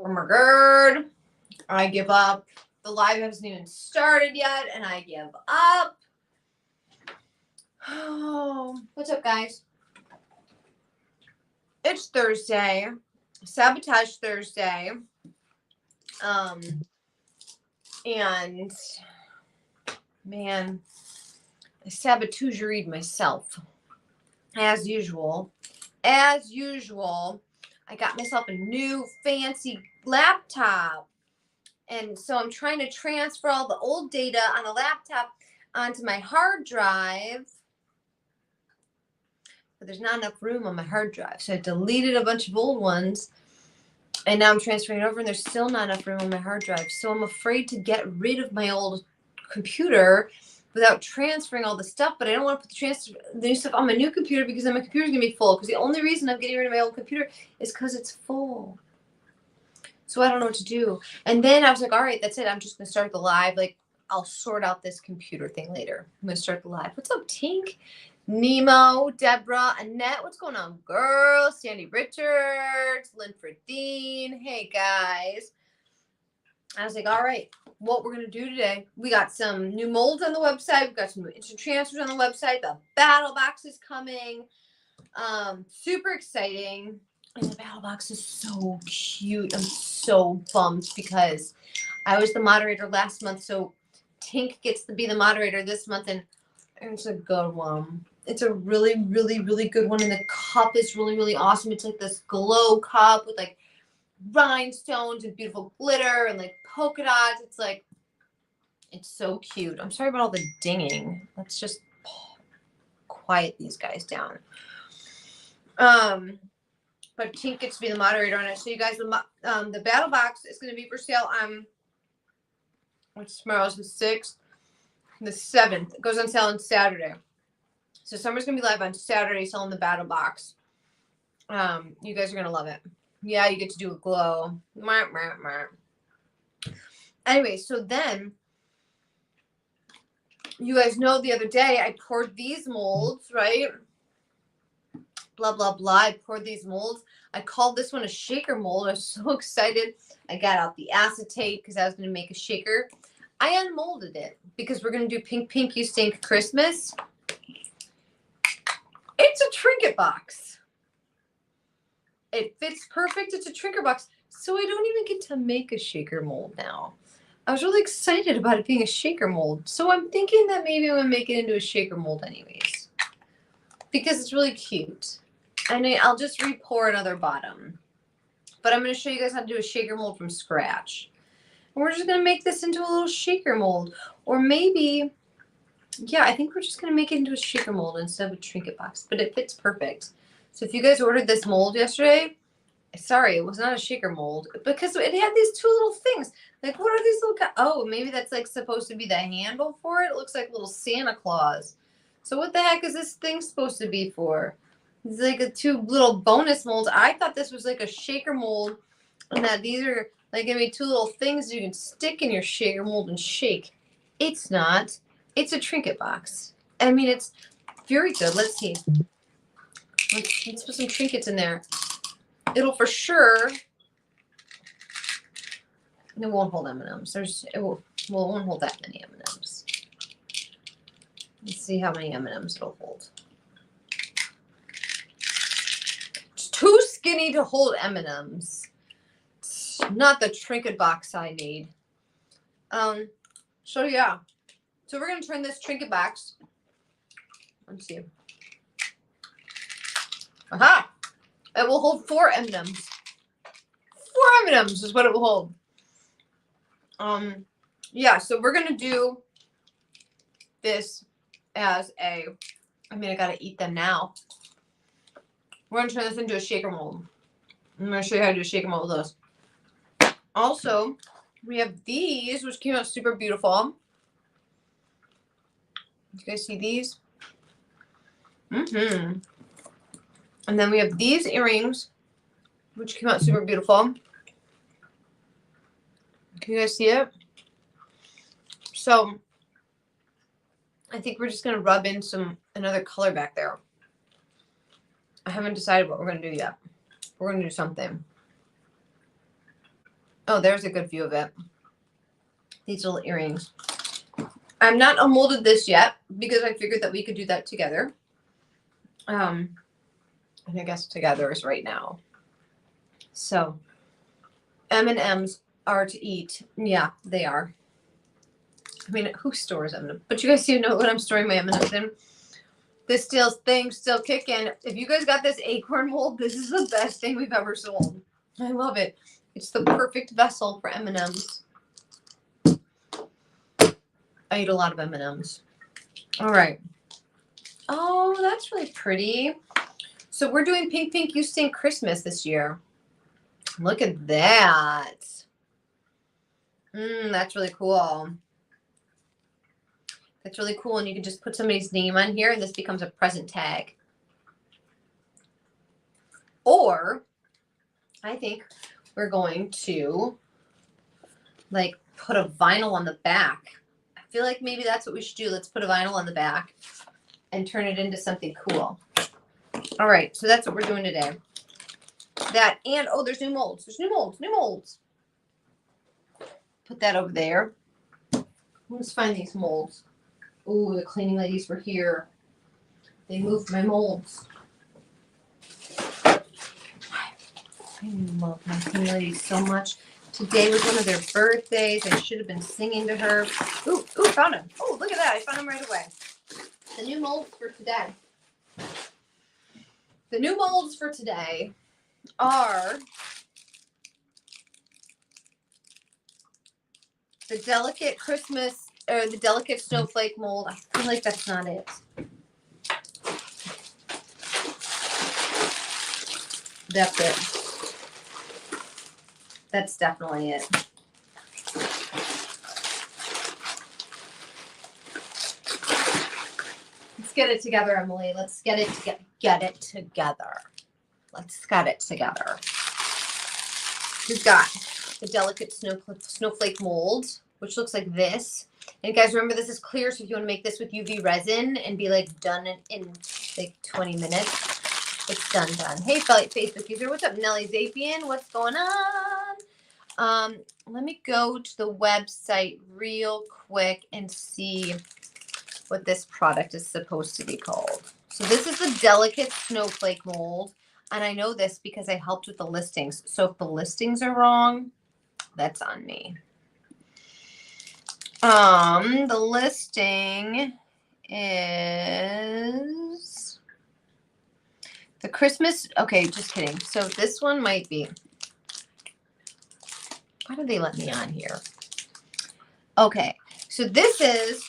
Oh my God. I give up. The live hasn't even started yet, and I give up. Oh, what's up, guys? It's Thursday. Sabotage Thursday. And man, I sabotaged myself. As usual. As usual, I got myself a new fancy laptop. And so I'm trying to transfer all the old data on the laptop onto my hard drive. But there's not enough room on my hard drive. So I deleted a bunch of old ones. And now I'm transferring it over, and there's still not enough room on my hard drive. So I'm afraid to get rid of my old computer without transferring all the stuff. But I don't want to put the new stuff on my new computer because then my computer's going to be full. Because the only reason I'm getting rid of my old computer is because it's full. So I don't know what to do. And then I was like, all right, that's it. I'm just going to start the live. Like, I'll sort out this computer thing later. I'm going to start the live. What's up, Tink? Nemo, Deborah, Annette, what's going on, girl? Sandy Richards, Linford Dean. Hey, guys. I was like, all right, what we're going to do today. We got some new molds on the website. We've got some instant transfers on the website. The battle box is coming. Super exciting. And the battle box is so cute. I'm so bummed because I was the moderator last month. So Tink gets to be the moderator this month. And it's a good one. It's a really, really, really good one. And the cup is really, really awesome. It's like this glow cup with like rhinestones and beautiful glitter and like polka dots. It's like, it's so cute. I'm sorry about all the dinging. Let's just quiet these guys down. But Tink gets to be the moderator on it. So you guys, the battle box is going to be for sale on, what's tomorrow's the 6th, the 7th. It goes on sale on Saturday. So Summer's going to be live on Saturday selling the battle box. You guys are going to love it. Yeah, you get to do a glow. Anyway, so then you guys know the other day I poured these molds, right? Blah, blah, blah. I poured these molds. I called this one a shaker mold. I was so excited. I got out the acetate because I was going to make a shaker. I unmolded it because we're going to do Pink Pink You Stink Christmas. It's a Trinket box. It fits perfect. It's a Trinket box. So I don't even get to make a shaker mold now. I was really excited about it being a shaker mold. So I'm thinking that maybe I'm going to make it into a shaker mold anyways. Because it's really cute. And I'll just re-pour another bottom. But I'm going to show you guys how to do a shaker mold from scratch. And we're just going to make this into a little shaker mold. Or maybe, yeah, I think we're just going to make it into a shaker mold instead of a Trinket box. But it fits perfect. So if you guys ordered this mold yesterday, sorry, it was not a shaker mold. Because it had these two little things. Like, what are these little, oh, maybe that's like supposed to be the handle for it. It looks like a little Santa Claus. So what the heck is this thing supposed to be for? It's like a two little bonus molds. I thought this was like a shaker mold and that these are like going to be two little things you can stick in your shaker mold and shake. It's not. It's a Trinket box. I mean, it's very good. Let's see. Let's put some trinkets in there. It'll for sure. It won't hold M&Ms. It won't hold that many M&Ms. Let's see how many M&Ms it'll hold. It's too skinny to hold M&Ms. It's not the Trinket box I need. So yeah. So we're gonna turn this Trinket box. Let's see. Aha! It will hold 4 M&Ms. 4 M&Ms is what it will hold. Yeah, so we're gonna do this as a, I mean, I gotta eat them now. We're gonna turn this into a shaker mold. I'm gonna show you how to do a shaker mold with those. Also, we have these, which came out super beautiful. You guys see these? And then we have these earrings, which came out super beautiful. Can you guys see it? So I think we're just gonna rub in another color back there. I haven't decided what we're gonna do yet. We're gonna do something. Oh, there's a good view of it. These little earrings. I'm not unmolded this yet because I figured that we could do that together. And I guess together is right now. So M&Ms are to eat. Yeah, they are. I mean, who stores M&Ms? But you guys do know what I'm storing my M&Ms in. This thing's still kicking. If you guys got this acorn mold, this is the best thing we've ever sold. I love it. It's the perfect vessel for M&Ms. I eat a lot of M&Ms. All right. Oh, that's really pretty. So we're doing Pink Pink You Stink Christmas this year. Look at that. That's really cool. That's really cool. And you can just put somebody's name on here and this becomes a present tag. Or I think we're going to like put a vinyl on the back. I feel like maybe that's what we should do. Let's put a vinyl on the back and turn it into something cool. All right. So that's what we're doing today. That and oh, there's new molds. There's new molds. Put that over there. Let's find these molds. Oh, the cleaning ladies were here. They moved my molds. I love my cleaning ladies so much. Today was one of their birthdays. I should have been singing to her. Ooh, found him. Oh, look at that. I found him right away. The new molds for today. The new molds for today are the delicate Christmas or the delicate snowflake mold. I feel like that's not it. That's it. That's definitely it. Let's get it together, Emily. Let's get it together. Let's get it together. We've got the delicate snowflake mold, which looks like this. And guys, remember this is clear, so if you want to make this with UV resin and be like done in like 20 minutes, it's done. Hey, Facebook user, what's up? Nelly Zapian, what's going on? Let me go to the website real quick and see what this product is supposed to be called. So this is the delicate snowflake mold. And I know this because I helped with the listings. So if the listings are wrong, that's on me. The listing is the Christmas. Okay, just kidding. So this one might be. Why did they let me on here? Okay, so this is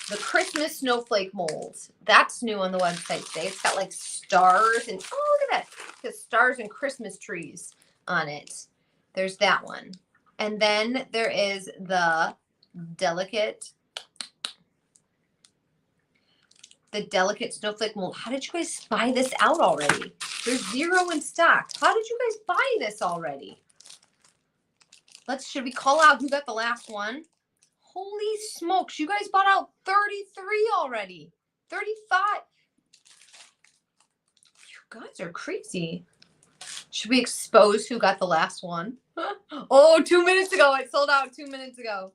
the Christmas snowflake molds. That's new on the website today. It's got like stars and oh, look at that. It's got stars and Christmas trees on it. There's that one. And then there is the delicate snowflake mold. How did you guys buy this out already? There's 0 in stock. How did you guys buy this already? Should we call out who got the last one? Holy smokes, you guys bought out 33 already. 35. You guys are crazy. Should we expose who got the last one? Oh, 2 minutes ago. It sold out 2 minutes ago.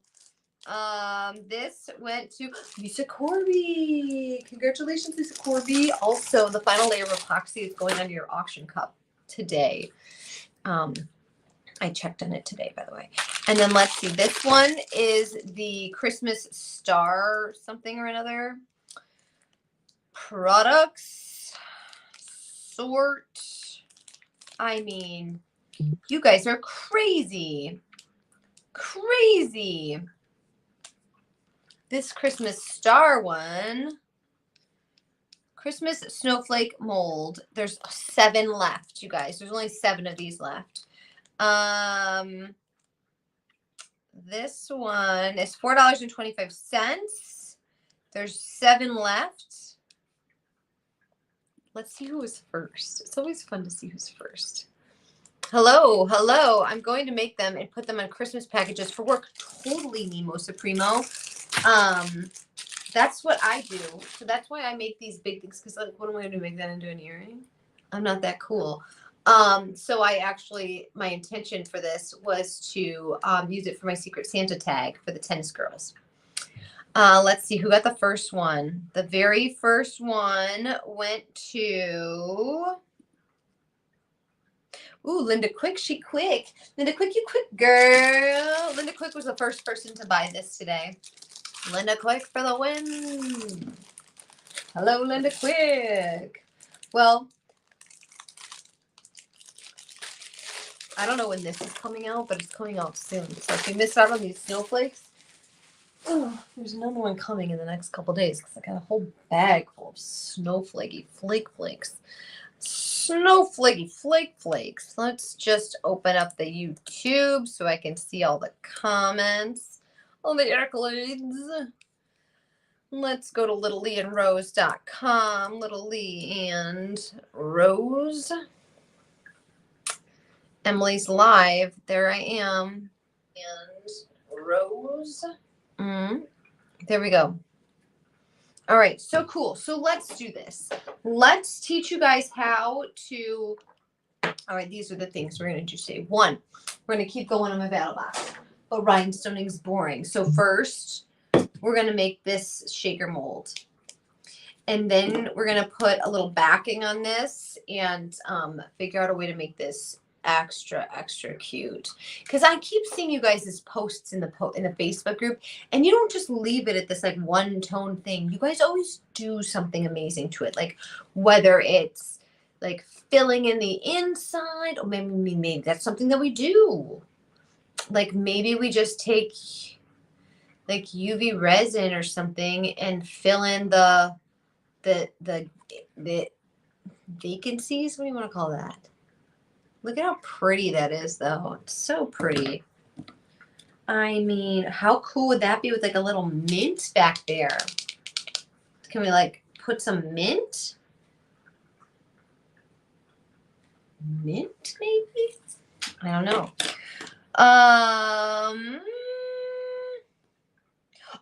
This went to Lisa Corby. Congratulations, Lisa Corby. Also, the final layer of epoxy is going on your auction cup today. I checked on it today, by the way. And then let's see. This one is the Christmas star something or another. Products. Sort. I mean, you guys are crazy. Crazy. This Christmas star one. Christmas snowflake mold. There's 7 left, you guys. There's only 7 of these left. This one is $4.25. There's 7 left. Let's see who was first. It's always fun to see who's first. Hello. I'm going to make them and put them on Christmas packages for work. Totally Mimosa Primo. That's what I do. So that's why I make these big things. Because like, what am I going to make that into an earring? I'm not that cool. So I actually, my intention for this was to use it for my Secret Santa tag for the tennis girls. Let's see who got the first one. The very first one went to, ooh, Linda Quick. She quick. Linda Quick, you quick girl. Linda Quick was the first person to buy this today. Linda Quick for the win. Hello, Linda Quick. Well, I don't know when this is coming out, but it's coming out soon. So if you missed out on these snowflakes, oh, there's another one coming in the next couple days because I got a whole bag full of snowflakey flakes. Snowflakey flakes. Let's just open up the YouTube so I can see all the comments. All the accolades. Let's go to littleleiandrose.com. Little Lee and Rose. Emily's live. There I am. And Rose. There we go. All right. So cool. So let's do this. Let's teach you guys how to. All right. These are the things we're going to do today. One, we're going to keep going on my battle box. But rhinestoning's boring. So first, we're going to make this shaker mold. And then we're going to put a little backing on this and figure out a way to make this extra cute. Because I keep seeing you guys' posts in the Facebook group, and you don't just leave it at this like one tone thing. You guys always do something amazing to it. Like whether it's like filling in the inside, or maybe that's something that we do. Like maybe we just take like UV resin or something and fill in the vacancies. What do you want to call that? Look at how pretty that is, though. It's so pretty. I mean, how cool would that be with like a little mint back there? Can we like put some mint? Mint, maybe? I don't know.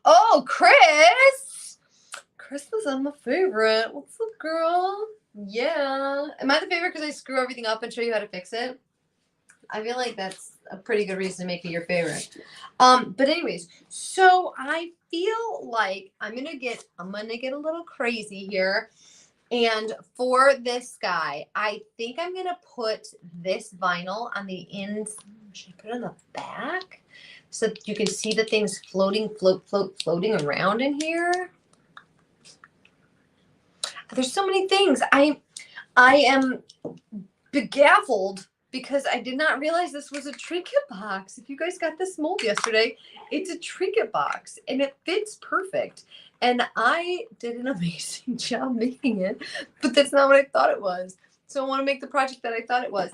Oh, Chris! Chris is on the favorite. What's up, girl? Yeah. Am I the favorite because I screw everything up and show you how to fix it? I feel like that's a pretty good reason to make me your favorite. But anyways, so I feel like I'm gonna get a little crazy here. And for this guy, I think I'm gonna put this vinyl on the ends. Should I put it on the back? So that you can see the things floating around in here. There's so many things. I am begaffled because I did not realize this was a Trinket box. If you guys got this mold yesterday, it's a Trinket box and it fits perfect. And I did an amazing job making it, but that's not what I thought it was. So I want to make the project that I thought it was.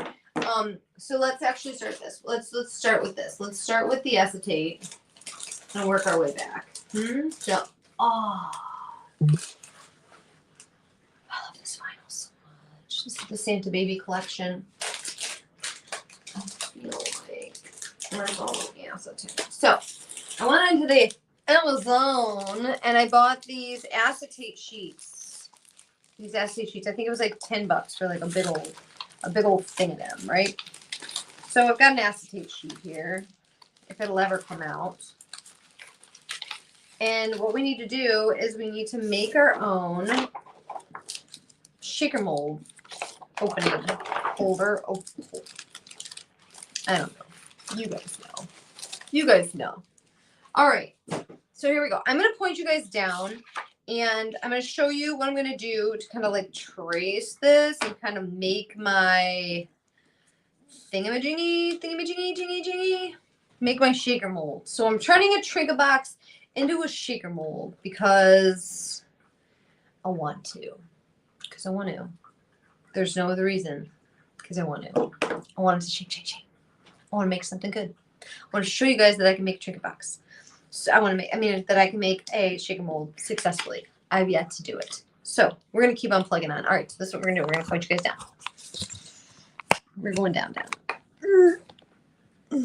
So let's actually start this. Let's start with this. Let's start with the acetate and work our way back. So, I love this vinyl so much. This is the Santa Baby collection. I feel like where's all the acetate? So I went into the Amazon and I bought these acetate sheets. These acetate sheets. I think it was like $10 for like a big old thing of them, right? So I've got an acetate sheet here, if it'll ever come out. And what we need to do is we need to make our own shaker mold opening holder. I don't know. You guys know. You guys know. All right. So here we go. I'm going to point you guys down and I'm going to show you what I'm going to do to kind of like trace this and kind of make my thingamajingy, make my shaker mold. So I'm turning a Trinket box into a shaker mold because I want to. Because I want to. There's no other reason. Because I want to. I want it to shake. I want to make something good. I want to show you guys that I can make a Trinket box. So that I can make a shaker mold successfully. I've yet to do it. So we're going to keep on plugging on. All right, so this is what we're going to do. We're going to point you guys down. We're going down. All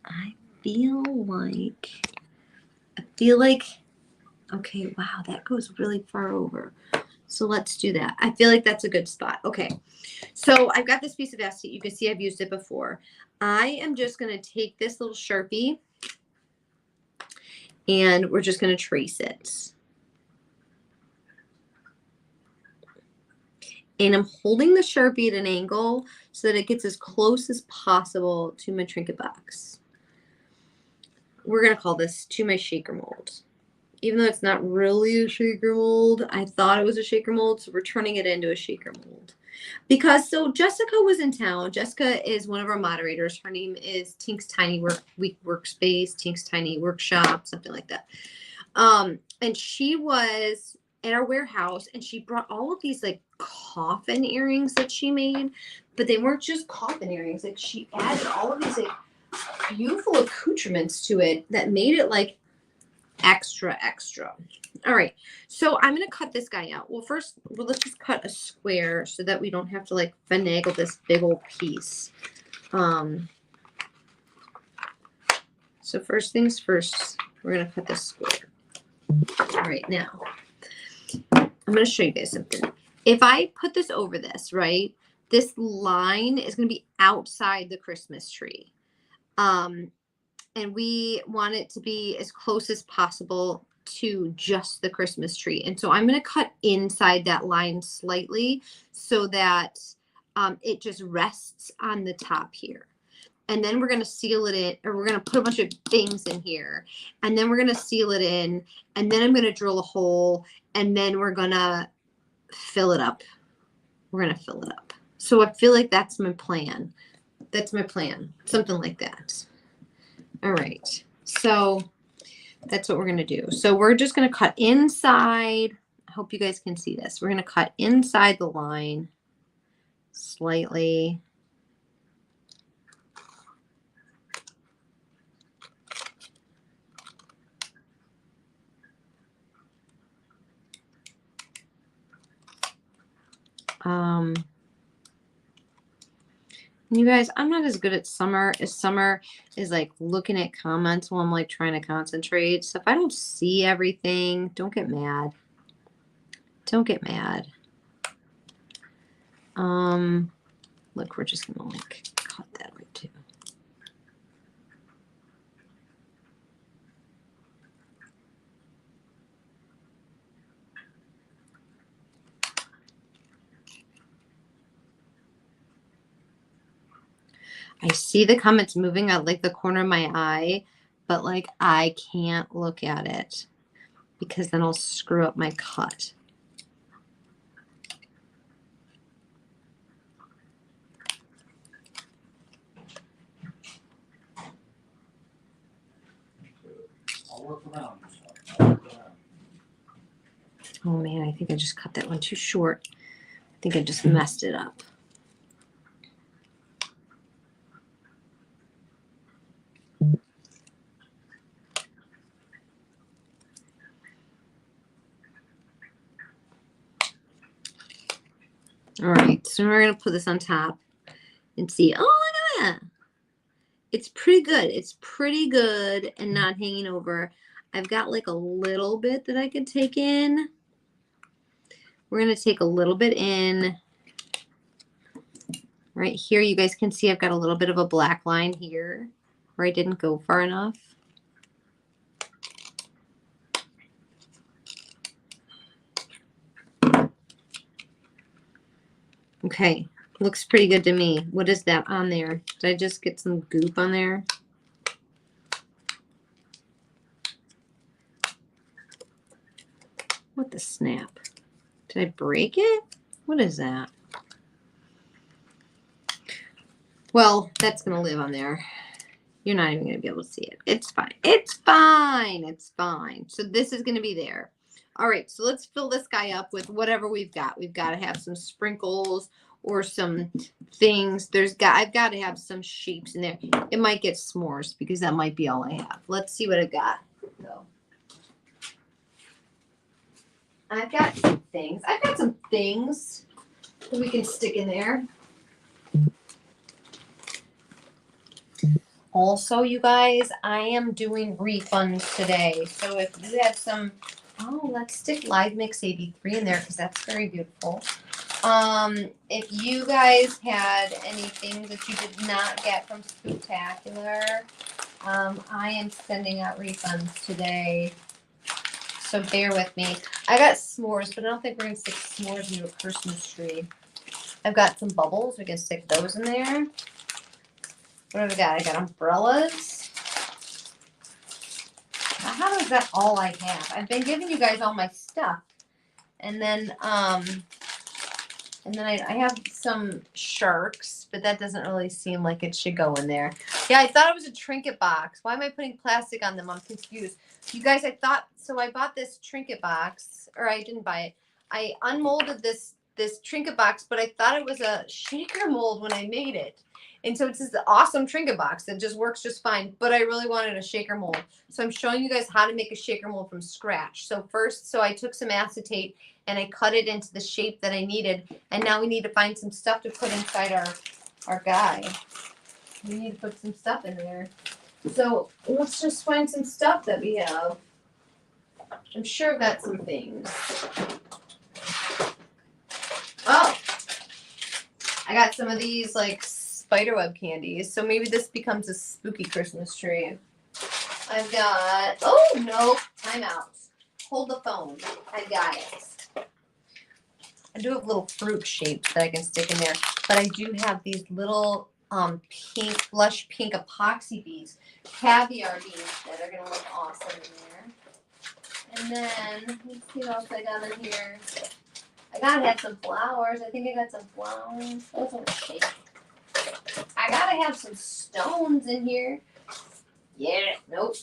right. I feel like, okay, wow, that goes really far over. So let's do that. I feel like that's a good spot. Okay. So I've got this piece of acetate. You can see I've used it before. I am just going to take this little Sharpie and we're just going to trace it. And I'm holding the Sharpie at an angle so that it gets as close as possible to my Trinket box. We're going to call this to my shaker mold. Even though it's not really a shaker mold, I thought it was a shaker mold, so we're turning it into a shaker mold. Because, so Jessica was in town. Jessica is one of our moderators. Her name is Tink's Tiny Workspace, Tink's Tiny Workshop, something like that. And she was at our warehouse, and she brought all of these like coffin earrings that she made, but they weren't just coffin earrings. Like she added all of these like beautiful accoutrements to it that made it like extra. All right, so I'm gonna cut this guy out. Well, first, let's just cut a square so that we don't have to like finagle this big old piece. So first things first, we're gonna cut this square. All right, now I'm gonna show you guys something. If I put this over this, right, this line is gonna be outside the Christmas tree. And we want it to be as close as possible to just the Christmas tree. And so I'm going to cut inside that line slightly so that it just rests on the top here. And then we're going to seal it in, or we're going to put a bunch of things in here. And then we're going to seal it in. And then I'm going to drill a hole. And then we're going to fill it up. We're going to fill it up. So I feel like that's my plan. That's my plan. Something like that. All right, so that's what we're going to do. So we're just going to cut inside. I hope you guys can see this. We're going to cut inside the line slightly. You guys, I'm not as good at Summer as Summer is like looking at comments while I'm like trying to concentrate. So if I don't see everything, don't get mad. Don't get mad. Look, we're just gonna like cut that right too. I see the comments moving out like the corner of my eye, but like I can't look at it because then I'll screw up my cut. Oh man, I think I just cut that one too short. I think I just messed it up. All right, so we're going to put this on top and see. Oh, look at that. It's pretty good. It's pretty good and not hanging over. I've got like a little bit that I could take in. We're going to take a little bit in. Right here, you guys can see I've got a little bit of a black line here where I didn't go far enough. Okay, looks pretty good to me. What is that on there? Did I just get some goop on there? What the snap? Did I break it? What is that? Well, that's going to live on there. You're not even going to be able to see it. It's fine. It's fine. It's fine. So this is going to be there. All right, so let's fill this guy up with whatever we've got. We've got to have some sprinkles or some things. I've got to have some shapes in there. It might get s'mores because that might be all I have. Let's see what I got. So, I've got some things. I've got some things that we can stick in there. Also, you guys, I am doing refunds today. So if you have some Oh, let's stick Live Mix 83 in there because that's very beautiful. If you guys had anything that you did not get from Spooktacular, I am sending out refunds today. So bear with me. I got s'mores, but I don't think we're going to stick s'mores into a Christmas tree. I've got some bubbles. We can stick those in there. What have I got? I got umbrellas. Now, how is that all I have? I've been giving you guys all my stuff. And then I have some sharks, but that doesn't really seem like it should go in there. Yeah, I thought it was a Trinket box. Why am I putting plastic on them? I'm confused. You guys, I bought this Trinket box, or I didn't buy it. I unmolded this Trinket box, but I thought it was a shaker mold when I made it. And so it's this awesome Trinket box that just works just fine, but I really wanted a shaker mold. So I'm showing you guys how to make a shaker mold from scratch. So first, I took some acetate and I cut it into the shape that I needed. And now we need to find some stuff to put inside our guy. We need to put some stuff in there. So let's just find some stuff that we have. I'm sure I've got some things. Oh, I got some of these like spiderweb candies. So maybe this becomes a spooky Christmas tree. I've got, oh no, time out. Hold the phone. I got it. I do have little fruit shapes that I can stick in there, but I do have these little pink, blush pink epoxy beads, caviar beads that are gonna look awesome in there. And then let's see what else I got in here. I gotta have some flowers. I think I got some flowers. Those are shapes. I gotta have some stones in here. Yeah, nope.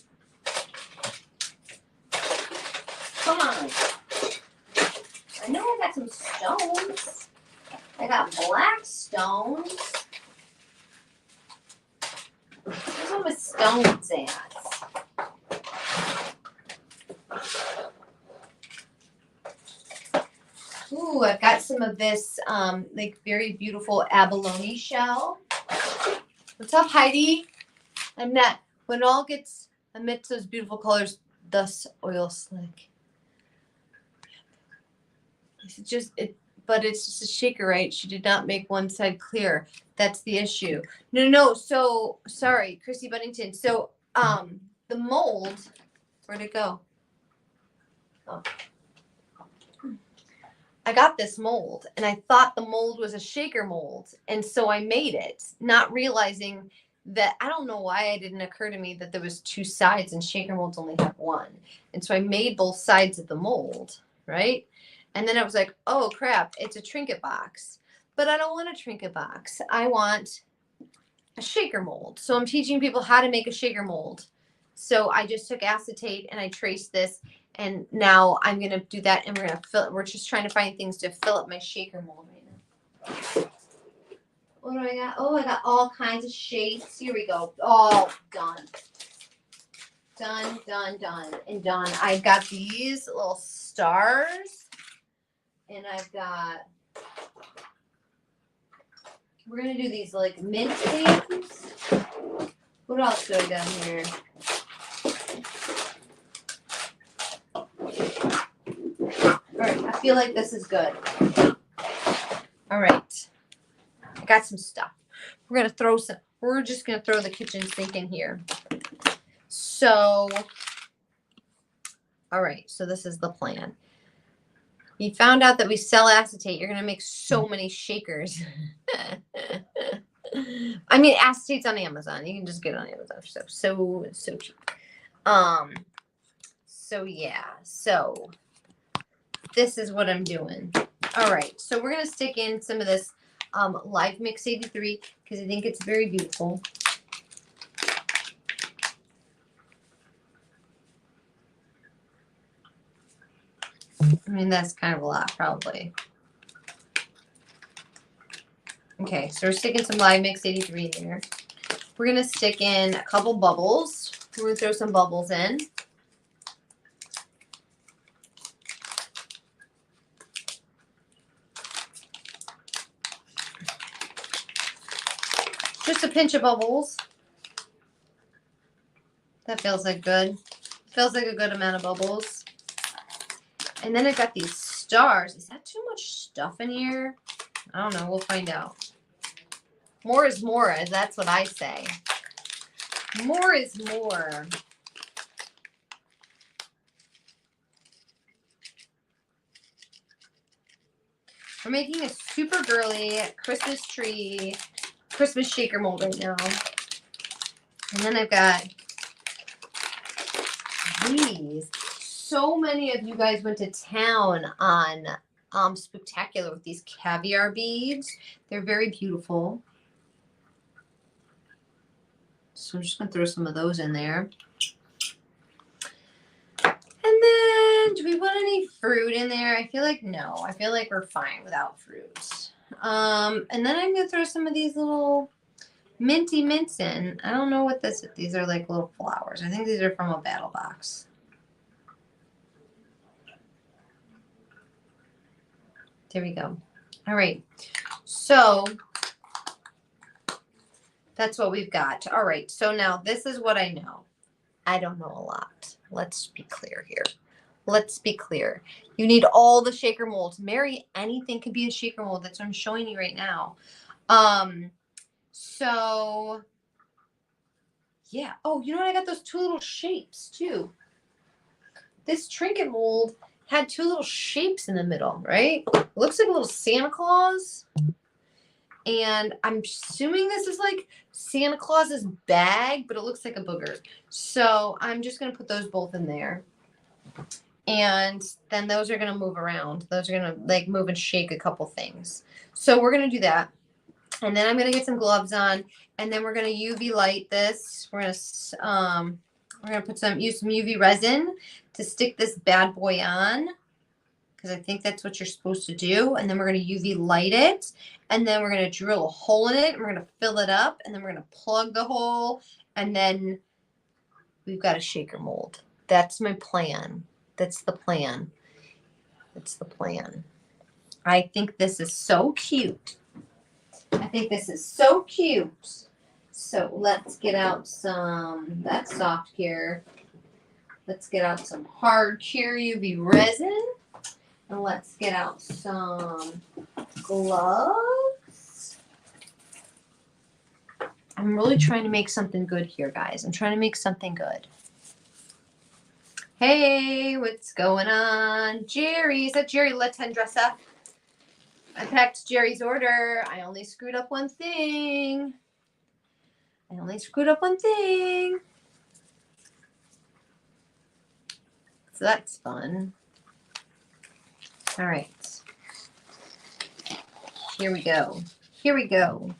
Come on. I know I got some stones. I got black stones. Where's all my stones at? Ooh, I've got some of this like very beautiful abalone shell. What's up, Heidi? Annette. When it all gets amidst those beautiful colors, thus oil slick. But it's just a shaker, right? She did not make one side clear. That's the issue. No. So sorry, Chrissy Buddington. So the mold, where'd it go? Oh. I got this mold and I thought the mold was a shaker mold. And so I made it, not realizing that, I don't know why it didn't occur to me that there was two sides and shaker molds only have one. And so I made both sides of the mold, right? And then I was like, oh crap, it's a Trinket box. But I don't want a Trinket box. I want a shaker mold. So I'm teaching people how to make a shaker mold. So I just took acetate and I traced this. And now I'm going to do that and we're going to fill it. We're just trying to find things to fill up my shaker mold right now. What do I got? Oh, I got all kinds of shapes. Here we go. All done. Done. And done. I've got these little stars. And I've got, we're going to do these like mint things. What else do I got here? All right, I feel like this is good. All right. I got some stuff. We're just going to throw the kitchen sink in here. So, all right, so this is the plan. You found out that we sell acetate. You're going to make so many shakers. I mean, acetate's on Amazon. You can just get it on Amazon. So cheap. So yeah. So this is what I'm doing. All right. So we're going to stick in some of this Live Mix 83 because I think it's very beautiful. I mean, that's kind of a lot, probably. Okay, so we're sticking some Live Mix 83 in there. We're going to stick in a couple bubbles. We're going to throw some bubbles in. Just a pinch of bubbles. That feels like good. Feels like a good amount of bubbles. And then I got these stars. Is that too much stuff in here? I don't know. We'll find out. More is more, that's what I say. More is more. We're making a super girly Christmas tree, Christmas shaker mold right now. And then I've got these. So many of you guys went to town on Spectacular with these caviar beads. They're very beautiful. So I'm just going to throw some of those in there. And then, do we want any fruit in there? I feel like no. I feel like we're fine without fruit. And then I'm going to throw some of these little minty mints in. I don't know what this is. These are like little flowers. I think these are from a battle box. There we go. All right. So that's what we've got. All right. So now this is what I know. I don't know a lot. Let's be clear here. Let's be clear. You need all the shaker molds. Mary, anything can be a shaker mold. That's what I'm showing you right now. So yeah. Oh, you know what? I got those two little shapes too. This Trinket mold had two little shapes in the middle, right? It looks like a little Santa Claus. And I'm assuming this is like Santa Claus's bag, but it looks like a booger. So I'm just going to put those both in there. And then those are going to move around. Those are going to like move and shake a couple things. So we're going to do that. And then I'm going to get some gloves on. And then we're going to UV light this. We're going to use some UV resin to stick this bad boy on, because I think that's what you're supposed to do. And then we're going to UV light it. And then we're going to drill a hole in it. And we're going to fill it up. And then we're going to plug the hole. And then we've got a shaker mold. That's my plan. That's the plan. That's the plan. I think this is so cute. I think this is so cute. So let's get out some, that's soft cure. Let's get out some hard cure UV resin. And let's get out some gloves. I'm really trying to make something good here, guys. I'm trying to make something good. Hey, what's going on? Jerry, is that Jerry Latendressa? I packed Jerry's order. I only screwed up one thing. So that's fun. All right. Here we go. Here we go.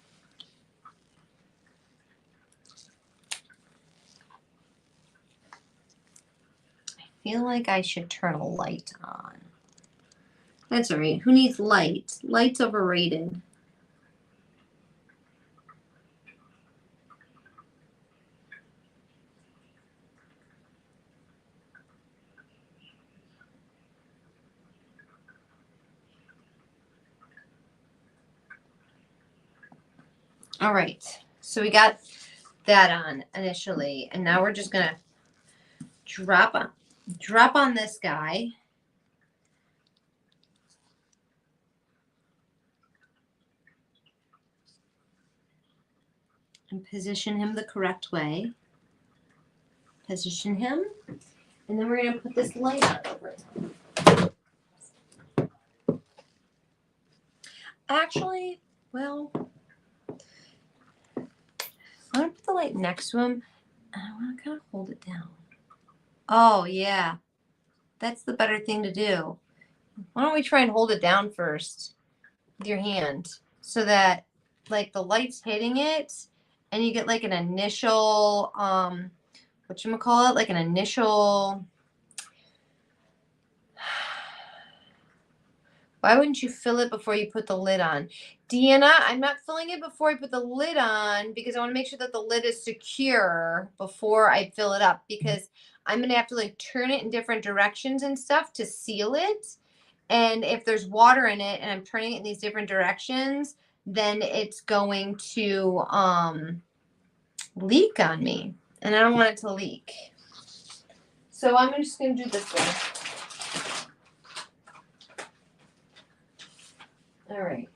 I feel like I should turn a light on. That's all right. Who needs light? Light's overrated. All right, so we got that on initially, and now we're just gonna drop on this guy. And position him the correct way. Position him, and then we're gonna put this light on over it. Actually, well, I want to put the light next to him, and I want to kind of hold it down. Oh, yeah. That's the better thing to do. Why don't we try and hold it down first with your hand so that, like, the light's hitting it, and you get, like, an initial, whatchamacallit, like an initial... Why wouldn't you fill it before you put the lid on? Deanna, I'm not filling it before I put the lid on because I want to make sure that the lid is secure before I fill it up, because I'm going to have to like turn it in different directions and stuff to seal it. And if there's water in it and I'm turning it in these different directions, then it's going to leak on me. And I don't want it to leak. So I'm just going to do this way. All right.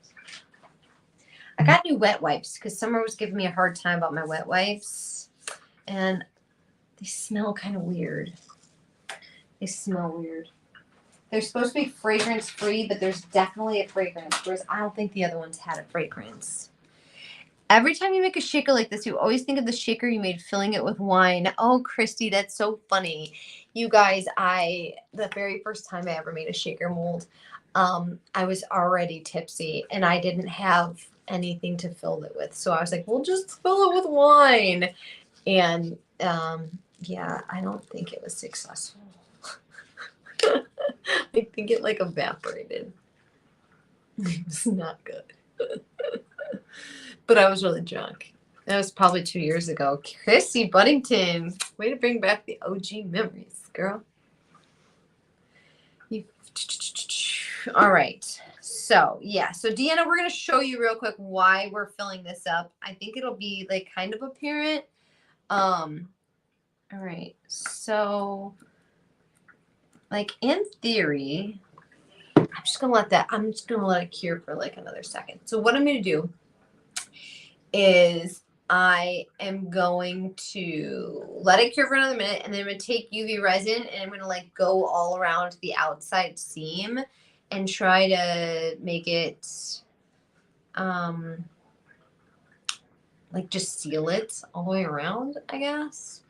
I got new wet wipes because Summer was giving me a hard time about my wet wipes. And they smell kind of weird. They smell weird. They're supposed to be fragrance free, but there's definitely a fragrance, whereas I don't think the other ones had a fragrance. Every time you make a shaker like this, you always think of the shaker you made filling it with wine. Oh, Christy, that's so funny. You guys, the very first time I ever made a shaker mold, I was already tipsy and I didn't have anything to fill it with. So I was like, we'll just fill it with wine. And yeah, I don't think it was successful. I think it like evaporated. It's not good. But I was really drunk. That was probably 2 years ago. Chrissy Buddington, way to bring back the OG memories, girl. All right. So yeah. So Deanna, we're gonna show you real quick why we're filling this up. I think it'll be like kind of apparent. All right. So like in theory, I'm just gonna let it cure for like another second. So what I'm gonna do is I am going to let it cure for another minute, and then I'm going to take UV resin and I'm going to like go all around the outside seam and try to make it like just seal it all the way around, I guess.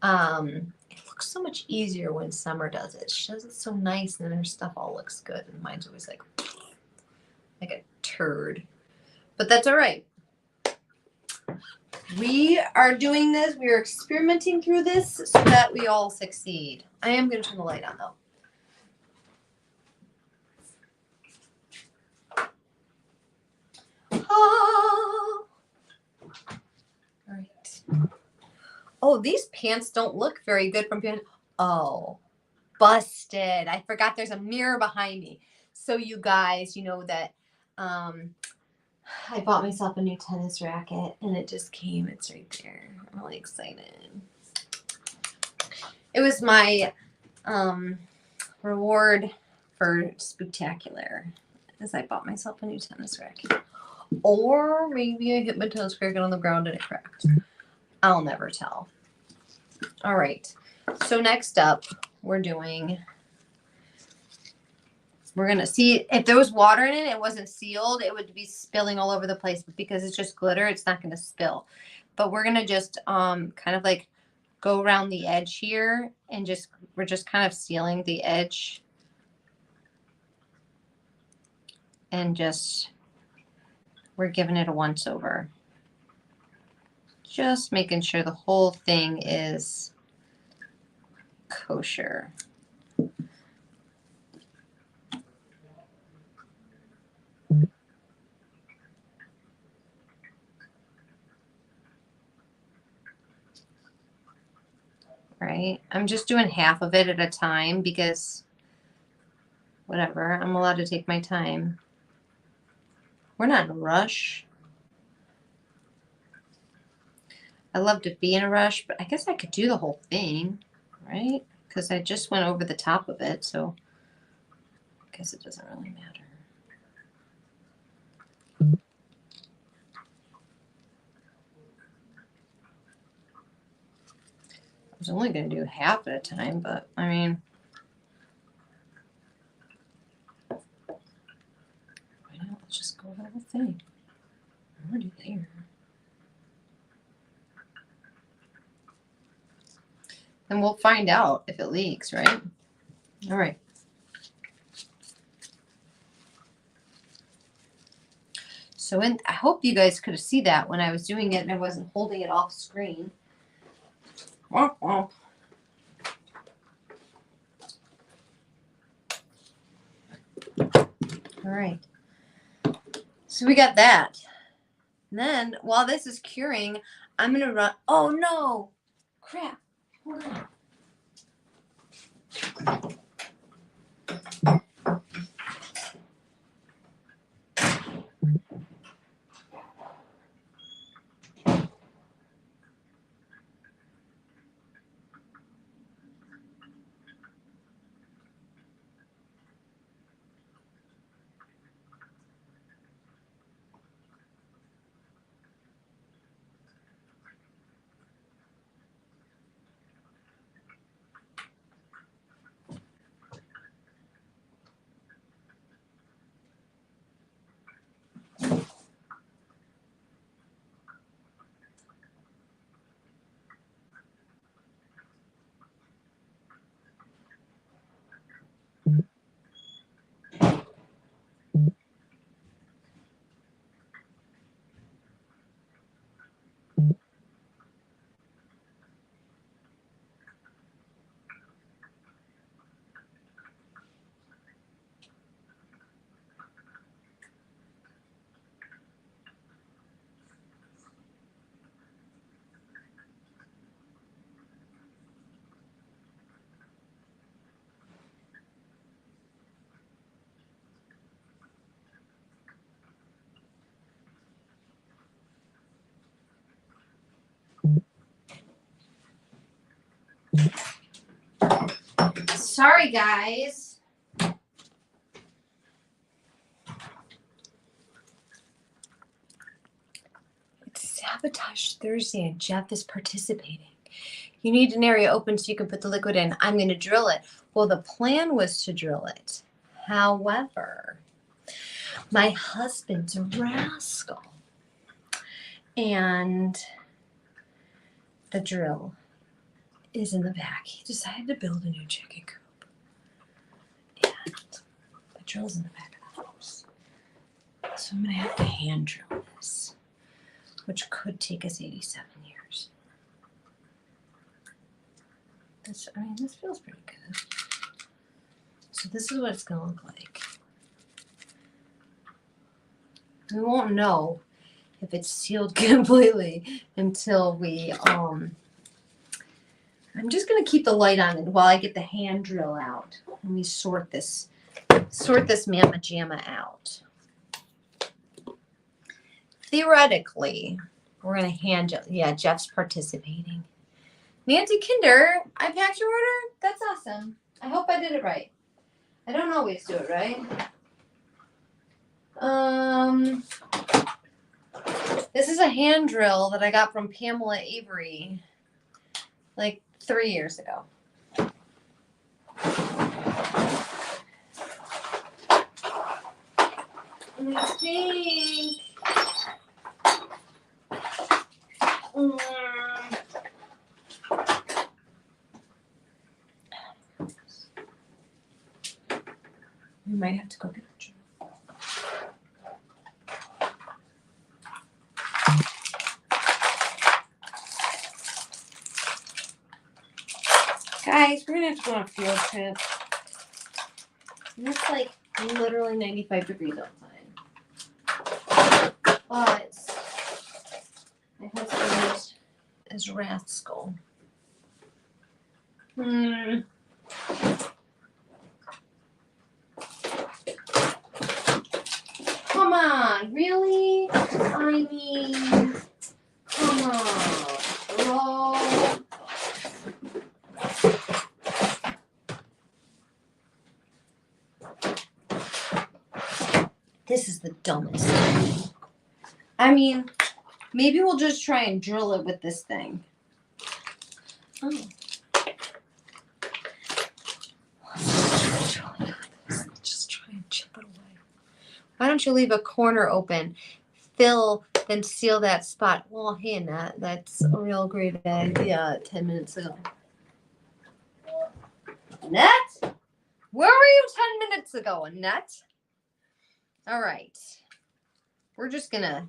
It looks so much easier when Summer does it. She does it so nice, and then her stuff all looks good, and mine's always like a turd. But that's all right. We are doing this. We are experimenting through this so that we all succeed. I am going to turn the light on, though. All right. Oh, these pants don't look very good from behind. Oh, busted. I forgot there's a mirror behind me. So you guys, you know that I bought myself a new tennis racket, and it just came. It's right there. I'm really excited. It was my reward for Spooktacular, as I bought myself a new tennis racket. Or maybe I hit my tennis racket on the ground and it cracked. I'll never tell. All right. So next up, we're going to see if there was water in it, it wasn't sealed, it would be spilling all over the place. But because it's just glitter, it's not going to spill. But we're going to just kind of like go around the edge here and we're just kind of sealing the edge. And we're giving it a once over. Just making sure the whole thing is kosher. Right? I'm just doing half of it at a time because whatever, I'm allowed to take my time. We're not in a rush. I love to be in a rush, but I guess I could do the whole thing, right? Because I just went over the top of it, so I guess it doesn't really matter. I was only going to do half at a time, but I mean, why not? Let's just go over the whole thing. I'm already there. And we'll find out if it leaks, right? All right. So I hope you guys could have seen that when I was doing it and I wasn't holding it off screen. Womp womp. All right. So we got that. And then while this is curing, I'm going to run. Oh, no. Crap. Hold on. Sorry, guys. It's Sabotage Thursday and Jeff is participating. You need an area open so you can put the liquid in. I'm going to drill it. Well, the plan was to drill it. However, my husband's a rascal. And the drill is in the back. He decided to build a new chicken coop. And the drill's in the back of the house. So I'm going to have to hand drill this, which could take us 87 years. This feels pretty good. So this is what it's going to look like. We won't know if it's sealed completely until we, I'm just going to keep the light on while I get the hand drill out and we sort this mamma jamma out. Theoretically, we're going to hand drill. Yeah, Jeff's participating. Nancy Kinder, I packed your order? That's awesome. I hope I did it right. I don't always do it right. This is a hand drill that I got from Pamela Avery like 3 years ago. And I think we might have to go get a drill. Guys, we're going to have to go on a field trip. And it's like literally 95 degrees outside. But my husband is rascal. Come on, really? I mean, come on, bro. This is the dumbest thing. I mean, maybe we'll just try and drill it with this thing. Oh. Just try and chip it away. Why don't you leave a corner open? Fill, then seal that spot. Well, hey, Annette, that's a real great idea 10 minutes ago. Annette? Where were you 10 minutes ago, Annette? All right. We're just gonna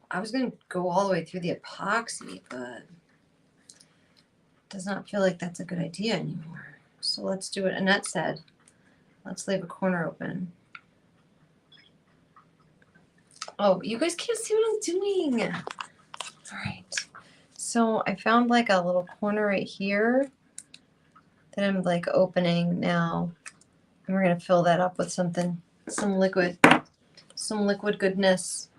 I was gonna go all the way through the epoxy, but it does not feel like that's a good idea anymore. So let's do what Annette said. Let's leave a corner open. Oh, you guys can't see what I'm doing. All right. So I found like a little corner right here that I'm like opening now. And we're going to fill that up with something, some liquid goodness.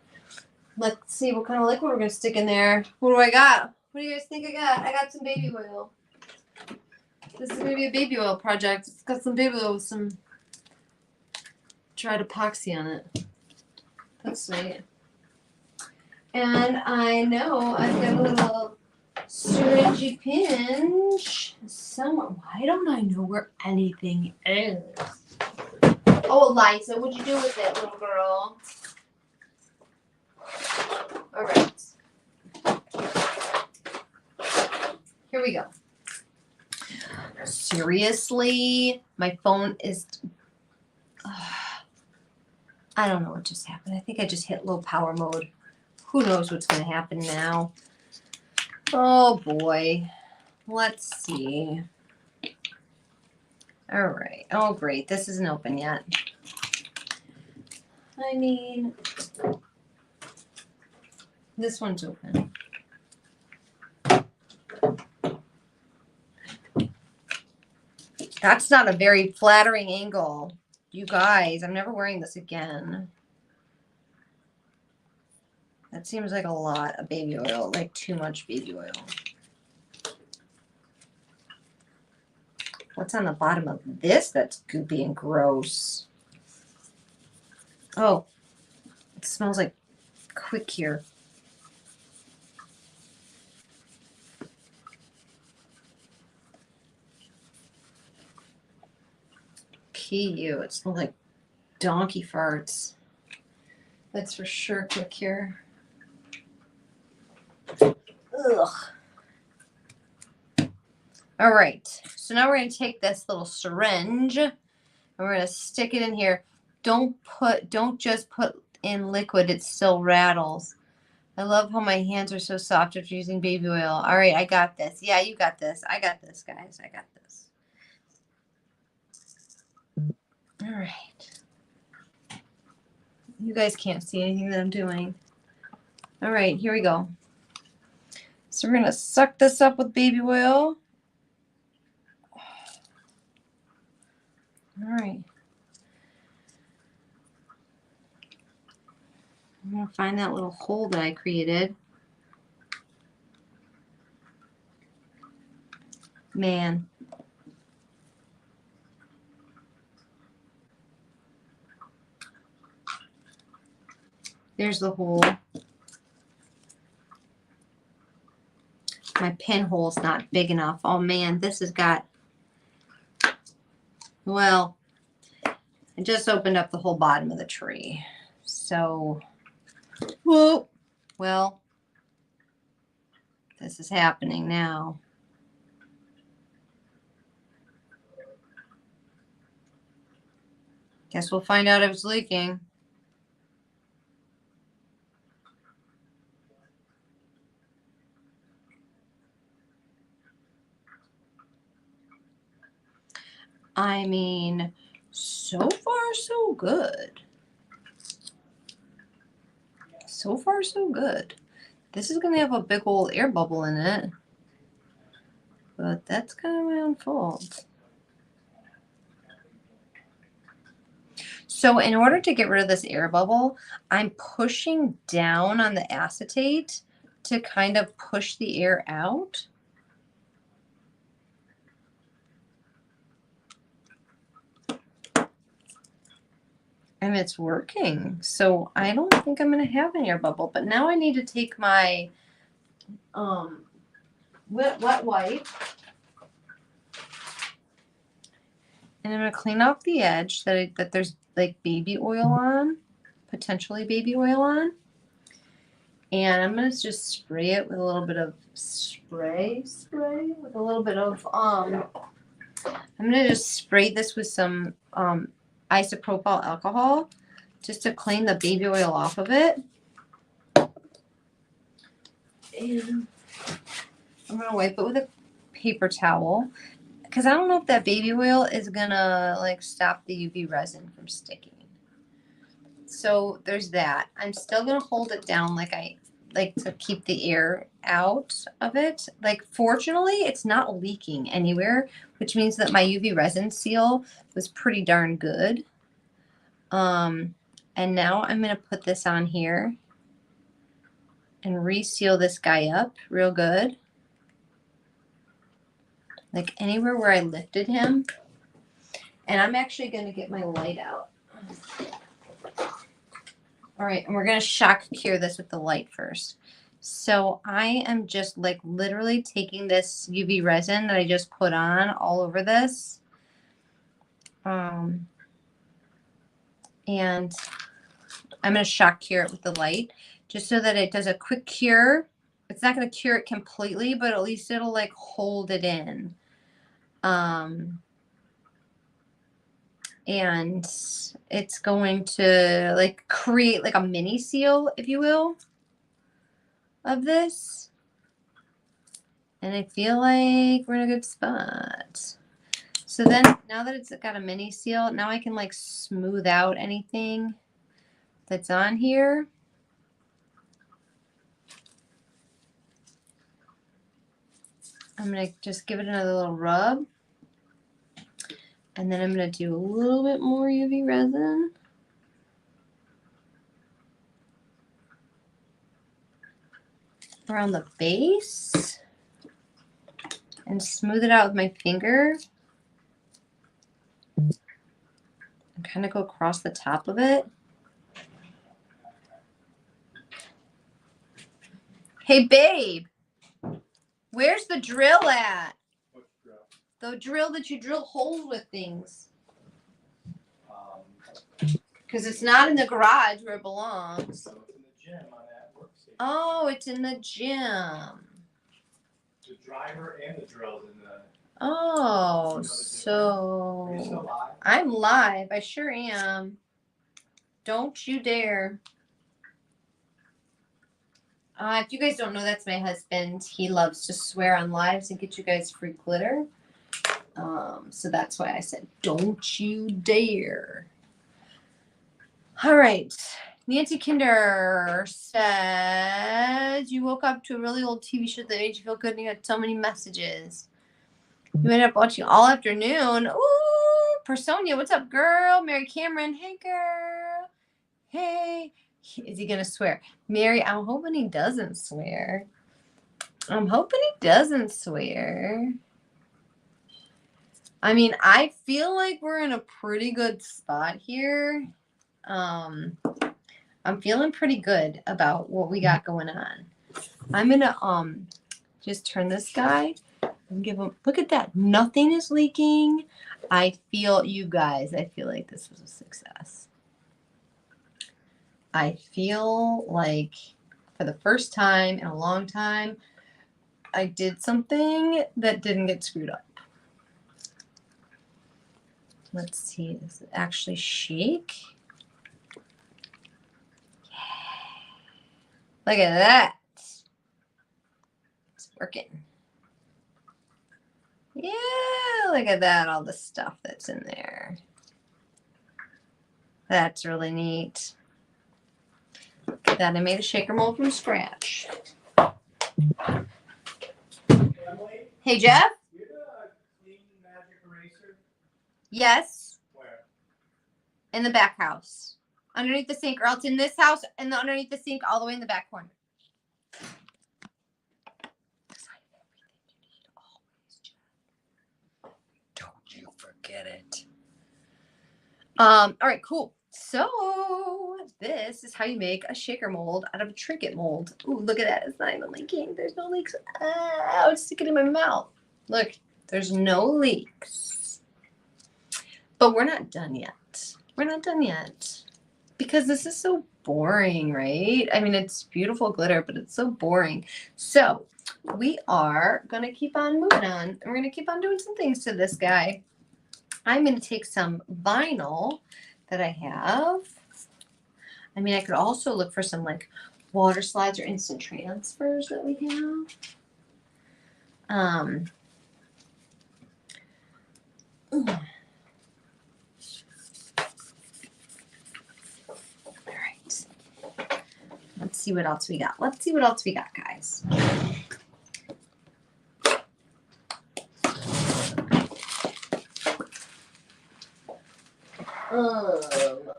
Let's see what kind of liquid we're going to stick in there. What do I got? What do you guys think I got? I got some baby oil. This is going to be a baby oil project. It's got some baby oil with some dried epoxy on it. That's sweet. And I know I've got a little syringy pinch somewhere. Why don't I know where anything is? Oh, Eliza, what'd you do with it, little girl? All right. Here we go. Seriously? My phone is... I don't know what just happened. I think I just hit low power mode. Who knows what's going to happen now? Oh, boy. Let's see. All right. Oh, great. This isn't open yet. I mean, this one's open. That's not a very flattering angle. You guys, I'm never wearing this again. That seems like a lot of baby oil, like too much baby oil. What's on the bottom of this that's goopy and gross? Oh, it smells like Quick Cure. PU. It smells like donkey farts. That's for sure Quick Cure. Ugh. All right. So now we're going to take this little syringe and we're going to stick it in here. Don't just put in liquid. It still rattles. I love how my hands are so soft after using baby oil. All right, I got this. Yeah, you got this. I got this, guys. I got this. All right. You guys can't see anything that I'm doing. All right, here we go. So we're going to suck this up with baby oil. All right. I'm going to find that little hole that I created. Man. There's the hole. My pinhole's not big enough. Oh man, this has got, well, I just opened up the whole bottom of the tree. So, whoa, well, this is happening now. Guess we'll find out if it's leaking. I mean, so far so good. So far so good. This is going to have a big old air bubble in it. But that's kind of my own fault. So in order to get rid of this air bubble, I'm pushing down on the acetate to kind of push the air out. And it's working. So I don't think I'm going to have an air bubble. But now I need to take my wet wipe. And I'm going to clean off the edge that there's like baby oil on. Potentially baby oil on. And I'm going to just spray it with a little bit of spray with a little bit of, I'm going to just spray this with some isopropyl alcohol just to clean the baby oil off of it. And I'm going to wipe it with a paper towel because I don't know if that baby oil is going to like stop the UV resin from sticking. So there's that. I'm still going to hold it down like I like to keep the air out of it. Like fortunately, it's not leaking anywhere, which means that my UV resin seal was pretty darn good. And now I'm going to put this on here and reseal this guy up real good. Like anywhere where I lifted him. And I'm actually going to get my light out. All right, and we're going to shock cure this with the light first. So I am just like literally taking this UV resin that I just put on all over this. And I'm going to shock cure it with the light just so that it does a quick cure. It's not going to cure it completely, but at least it'll like hold it in. And it's going to like create like a mini seal, if you will, of this. And I feel like we're in a good spot. So then now that it's got a mini seal, now I can like smooth out anything that's on here. I'm going to just give it another little rub. And then I'm going to do a little bit more UV resin. around the base and smooth it out with my finger. And kind of go across the top of it. Hey, babe, where's the drill at? What drill? The drill that you drill holes with things. Because it's not in the garage where it belongs. So it's in the gym on that workstation. Oh, it's in the gym. The driver and the drill's in the... Oh, You know so... Are you still live? I'm live. I sure am. Don't you dare. If you guys don't know, that's my husband. He loves to swear on lives and get you guys free glitter. So that's why I said, don't you dare. All right. Nancy Kinder says, you woke up to a really old TV show that made you feel good and you had so many messages. You ended up watching all afternoon. Ooh, Personia, what's up, girl? Mary Cameron, hey, girl. Hey. Is he going to swear? Mary, I'm hoping he doesn't swear. I'm hoping he doesn't swear. I mean, I feel like we're in a pretty good spot here. I'm feeling pretty good about what we got going on. I'm going to just turn this guy and give him, look at that. Nothing is leaking. I feel, you guys, I feel like this was a success. I feel like for the first time in a long time, I did something that didn't get screwed up. Let's see, does it actually shake? Yeah. Look at that. It's working. Yeah, look at that, all the stuff that's in there. That's really neat. Look at that, I made a shaker mold from scratch. Emily, Hey, Jeff? you have a clean magic eraser? Yes, Where? in the back house. Underneath the sink, or else in this house and underneath the sink all the way in the back corner. Don't you forget it. All right, cool. So this is how you make a shaker mold out of a Trinket mold. Ooh, look at that. It's not even leaking. There's no leaks. I would stick it in my mouth. Look, there's no leaks. But we're not done yet. We're not done yet. Because this is so boring, right? I mean, it's beautiful glitter, but it's so boring. So we are going to keep on moving on. And we're going to keep on doing some things to this guy. I'm going to take some vinyl that I have. I mean, I could also look for some like water slides or instant transfers that we have. All right. Let's see what else we got. Let's see what else we got, guys.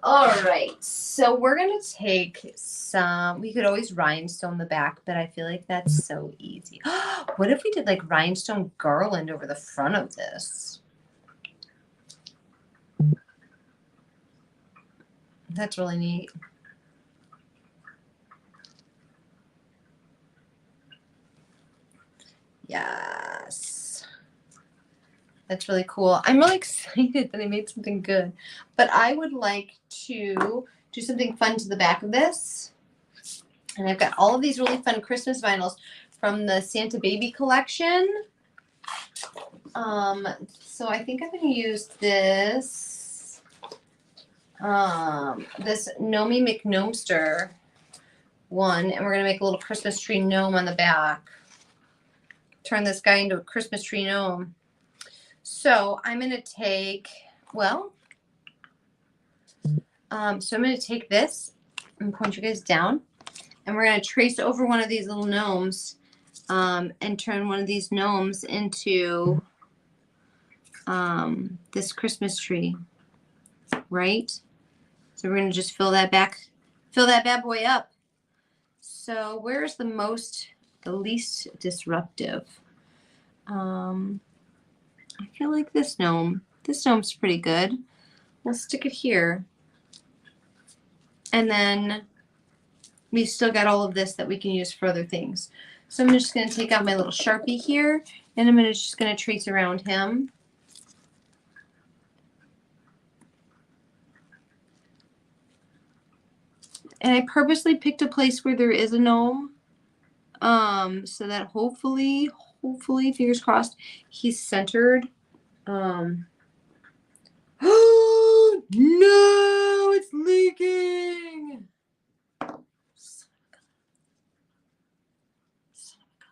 All right, so we're gonna take some, we could always rhinestone the back, but I feel like that's so easy. What if we did like rhinestone garland over the front of this? That's really neat. Yes. That's really cool. I'm really excited that I made something good. But I would like to do something fun to the back of this. And I've got all of these really fun Christmas vinyls from the Santa Baby collection. So I think I'm going to use this, this Nomi McGnomester one. And we're going to make a little Christmas tree gnome on the back. Turn this guy into a Christmas tree gnome. So I'm going to take, well, so I'm going to take this and point you guys down. And we're going to trace over one of these little gnomes and turn one of these gnomes into this Christmas tree, right? So we're going to just fill that bad boy up. So where's the most the least disruptive. I feel like this gnome's pretty good. We'll stick it here. And then we've still got all of this that we can use for other things. So I'm just going to take out my little Sharpie here, and I'm just going to trace around him. And I purposely picked a place where there is a gnome, so that hopefully, fingers crossed, he's centered. Oh no, it's leaking! Son of a gun. Son of a gun.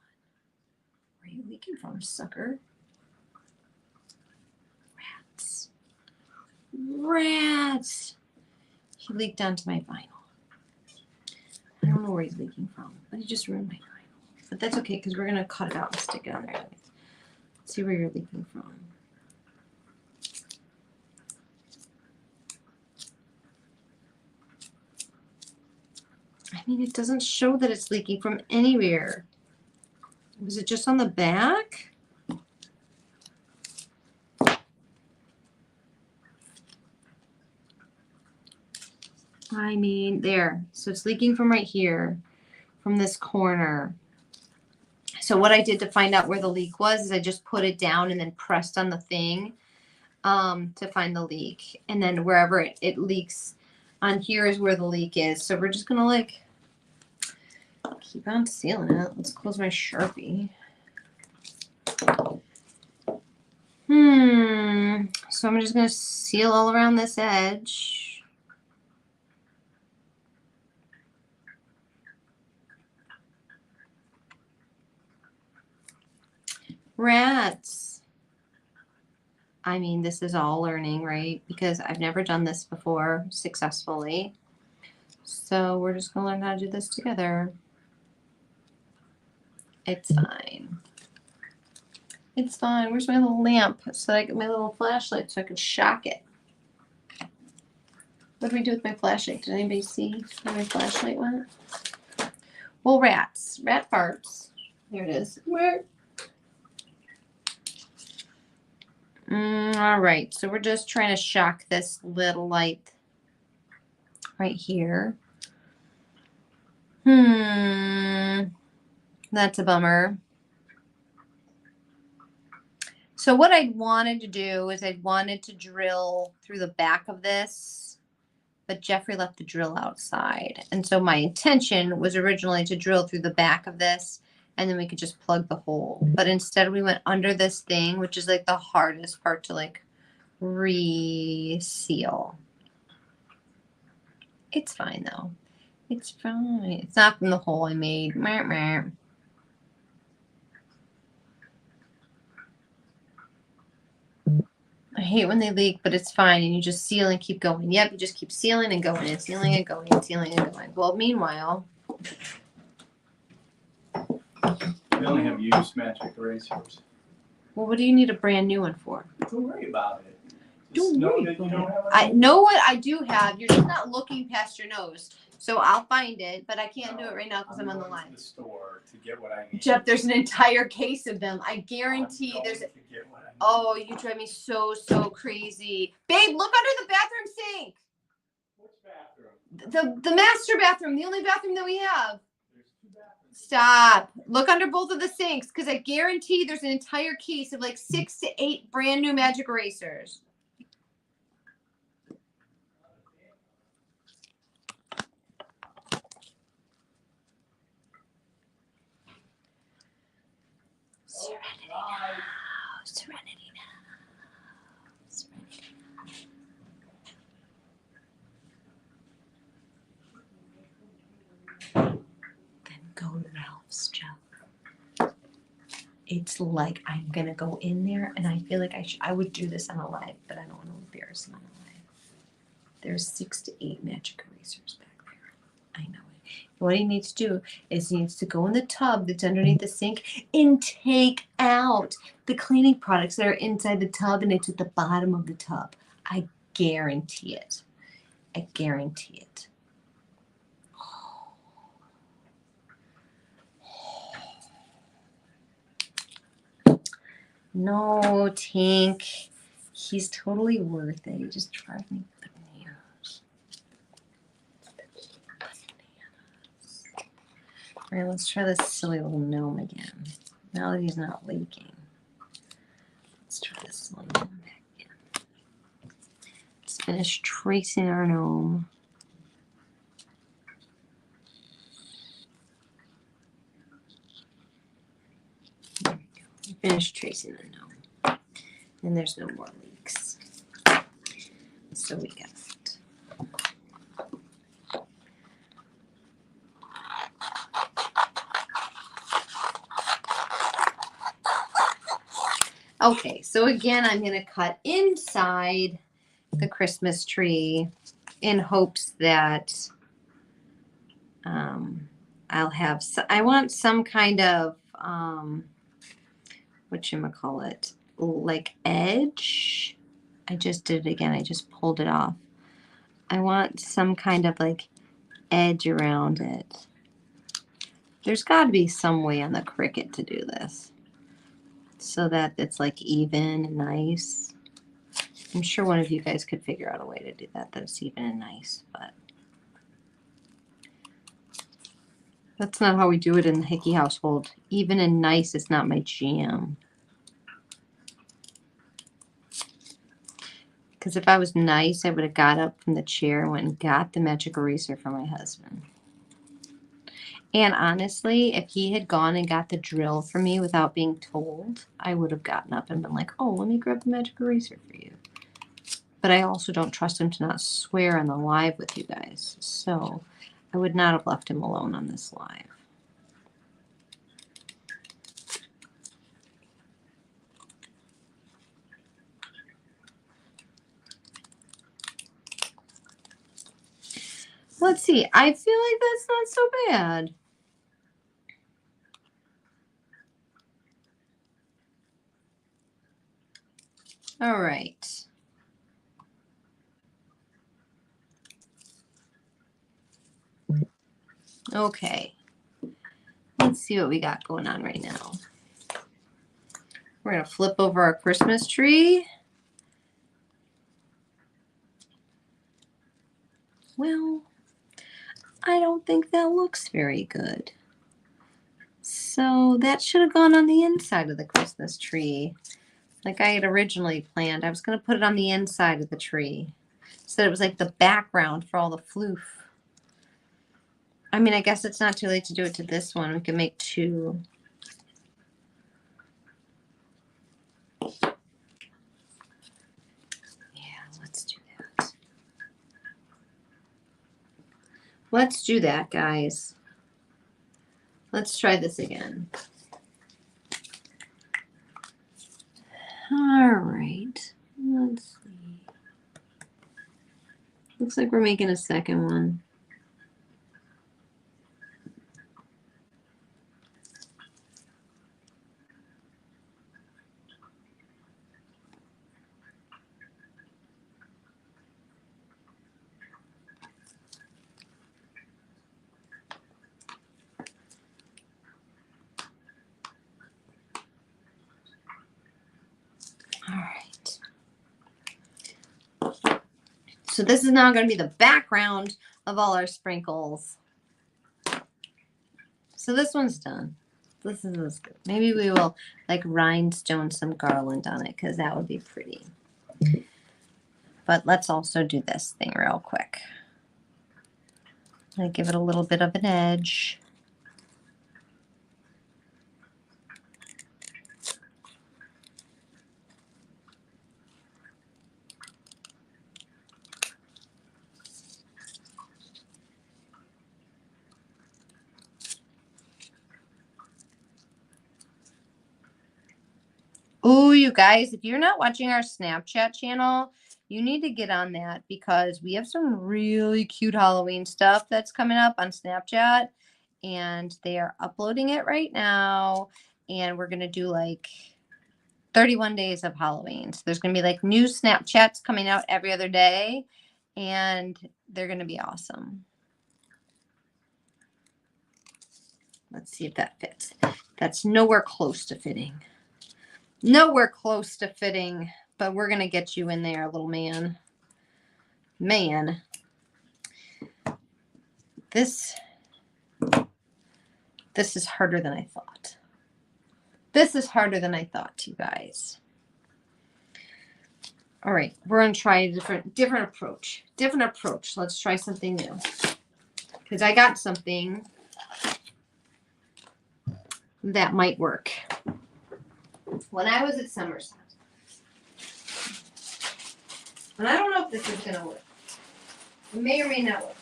Where are you leaking from, sucker? Rats. Rats! He leaked onto my vinyl. I don't know where he's leaking from, but he just ruined my vinyl. But that's okay, because we're going to cut it out and stick it on there. Let's see where you're leaking from. I mean, it doesn't show that it's leaking from anywhere. Was it just on the back? I mean, there. So it's leaking from right here, from this corner. So what I did to find out where the leak was is I just put it down and then pressed on the thing to find the leak. And then wherever it leaks on here is where the leak is. So we're just going to like keep on sealing it. Let's close my Sharpie. So I'm just going to seal all around this edge. Rats. I mean, this is all learning, right? Because I've never done this before successfully. So we're just going to learn how to do this together. It's fine. It's fine. Where's my little lamp so that I get my little flashlight so I can shock it? What do we do with my flashlight? Did anybody see where my flashlight went? Well, rats. Rat farts. There it is. Where? All right. So we're just trying to shock this little light right here. That's a bummer. So what I wanted to do is I wanted to drill through the back of this, but Jeffrey left the drill outside. And so my intention was originally to drill through the back of this, and then we could just plug the hole. But instead we went under this thing, which is like the hardest part to like reseal. It's fine though. It's fine. It's not from the hole I made. Meh, meh. I hate when they leak, but it's fine. And you just seal and keep going. Yep, you just keep sealing and going and sealing and going and sealing and going. Well, meanwhile, We only have used magic erasers. well, what do you need a brand new one for? Don't worry about it. Don't Just know worry that you about don't it. have I know what I do have. You're just not looking past your nose. So I'll find it, but I can't do it right now because I'm on the going line. to the store to get what I need. Jeff, there's an entire case of them. I guarantee I'm there's. going to get what I need. Oh, you drive me so crazy. Babe, look under the bathroom sink. Which bathroom? The master bathroom, the only bathroom that we have. There's two bathrooms. Stop. Look under both of the sinks because I guarantee there's an entire case of like 6 to 8 brand new magic erasers. Serenity now. Serenity now. Serenity now. Then go to Ralph's, Jeff. It's like I'm gonna go in there, and I feel like I would do this on a live, but I don't want to embarrass him on a live. There's 6 to 8 magic erasers back there. I know it. What he needs to do is he needs to go in the tub that's underneath the sink and take out the cleaning products that are inside the tub, and it's at the bottom of the tub. I guarantee it. I guarantee it. No, Tink. He's totally worth it. He just drives me bananas. All right, let's try this silly little gnome again. Now that he's not leaking. Let's try this little gnome back in. Let's finish tracing our gnome. There we go. Finish tracing the gnome. And there's no more leaks. So we got it. Okay, so again, I'm going to cut inside the Christmas tree in hopes that I'll have, I want some kind of, whatchamacallit, like edge. I just did it again. I just pulled it off. I want some kind of like edge around it. There's got to be some way on the Cricut to do this so that it's like even and nice. I'm sure one of you guys could figure out a way to do that that's even and nice, but that's not how we do it in the Hickey household. Even and nice is not my jam. Because if I was nice, I would have got up from the chair and went and got the magic eraser for my husband. And honestly, if he had gone and got the drill for me without being told, I would have gotten up and been like, oh, let me grab the magic eraser for you. But I also don't trust him to not swear on the live with you guys. So I would not have left him alone on this live. Let's see. I feel like that's not so bad. All right. Okay. Let's see what we got going on right now. We're going to flip over our Christmas tree. Well, I don't think that looks very good. So that should have gone on the inside of the Christmas tree. Like I had originally planned. I was going to put it on the inside of the tree. So it was like the background for all the floof. I mean, I guess it's not too late to do it to this one. We can make two. Yeah, let's do that. Let's do that, guys. Let's try this again. All right. Let's see. Looks like we're making a second one. All right. So this is now going to be the background of all our sprinkles. So this one's done. This is good. Maybe we will like rhinestone some garland on it because that would be pretty. But let's also do this thing real quick. I give it a little bit of an edge. Oh, you guys, if you're not watching our Snapchat channel, you need to get on that because we have some really cute Halloween stuff that's coming up on Snapchat. And they are uploading it right now. And we're going to do like 31 days of Halloween. So there's going to be like new Snapchats coming out every other day. And they're going to be awesome. Let's see if that fits. That's nowhere close to fitting. Nowhere close to fitting, but we're going to get you in there, little man. Man. This is harder than I thought. This is harder than I thought, you guys. All right, we're going to try a different approach. Different approach. Let's try something new. Because I got something that might work. When I was at Summer's house, and I don't know if this is going to work. It may or may not work.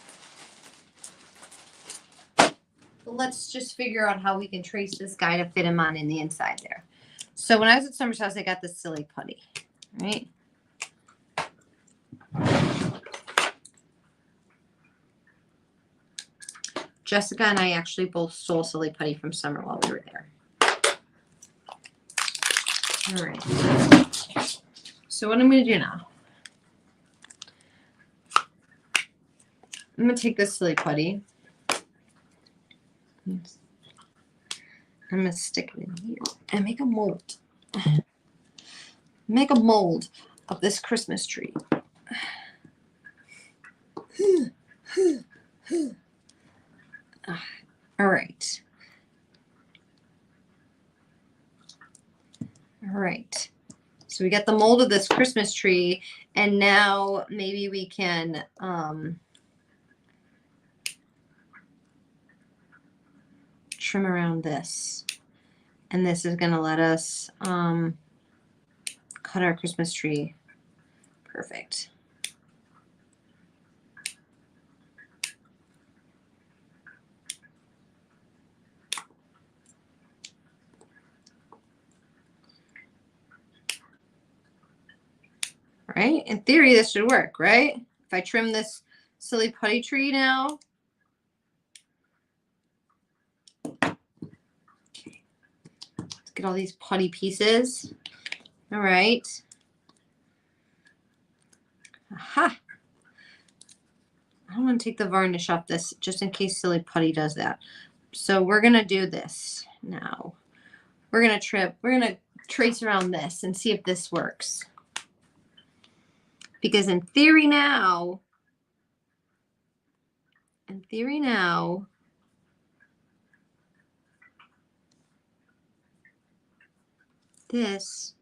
But let's just figure out how we can trace this guy to fit him on in the inside there. So when I was at Summer's house, I got this silly putty, right? Jessica and I actually both stole silly putty from Summer while we were there. All right. So what I'm going to do now, I'm going to take this silly putty. I'm going to stick it in here and make a mold. Make a mold of this Christmas tree. All right. All right. So we got the mold of this Christmas tree, and now maybe we can trim around this. And this is going to let us cut our Christmas tree. Perfect. Right? In theory, this should work, right? If I trim this silly putty tree now. Okay. Let's get all these putty pieces. All right. Aha. I don't want to take the varnish off this just in case silly putty does that. So we're going to do this now. We're going to trace around this and see if this works. Because in theory now, this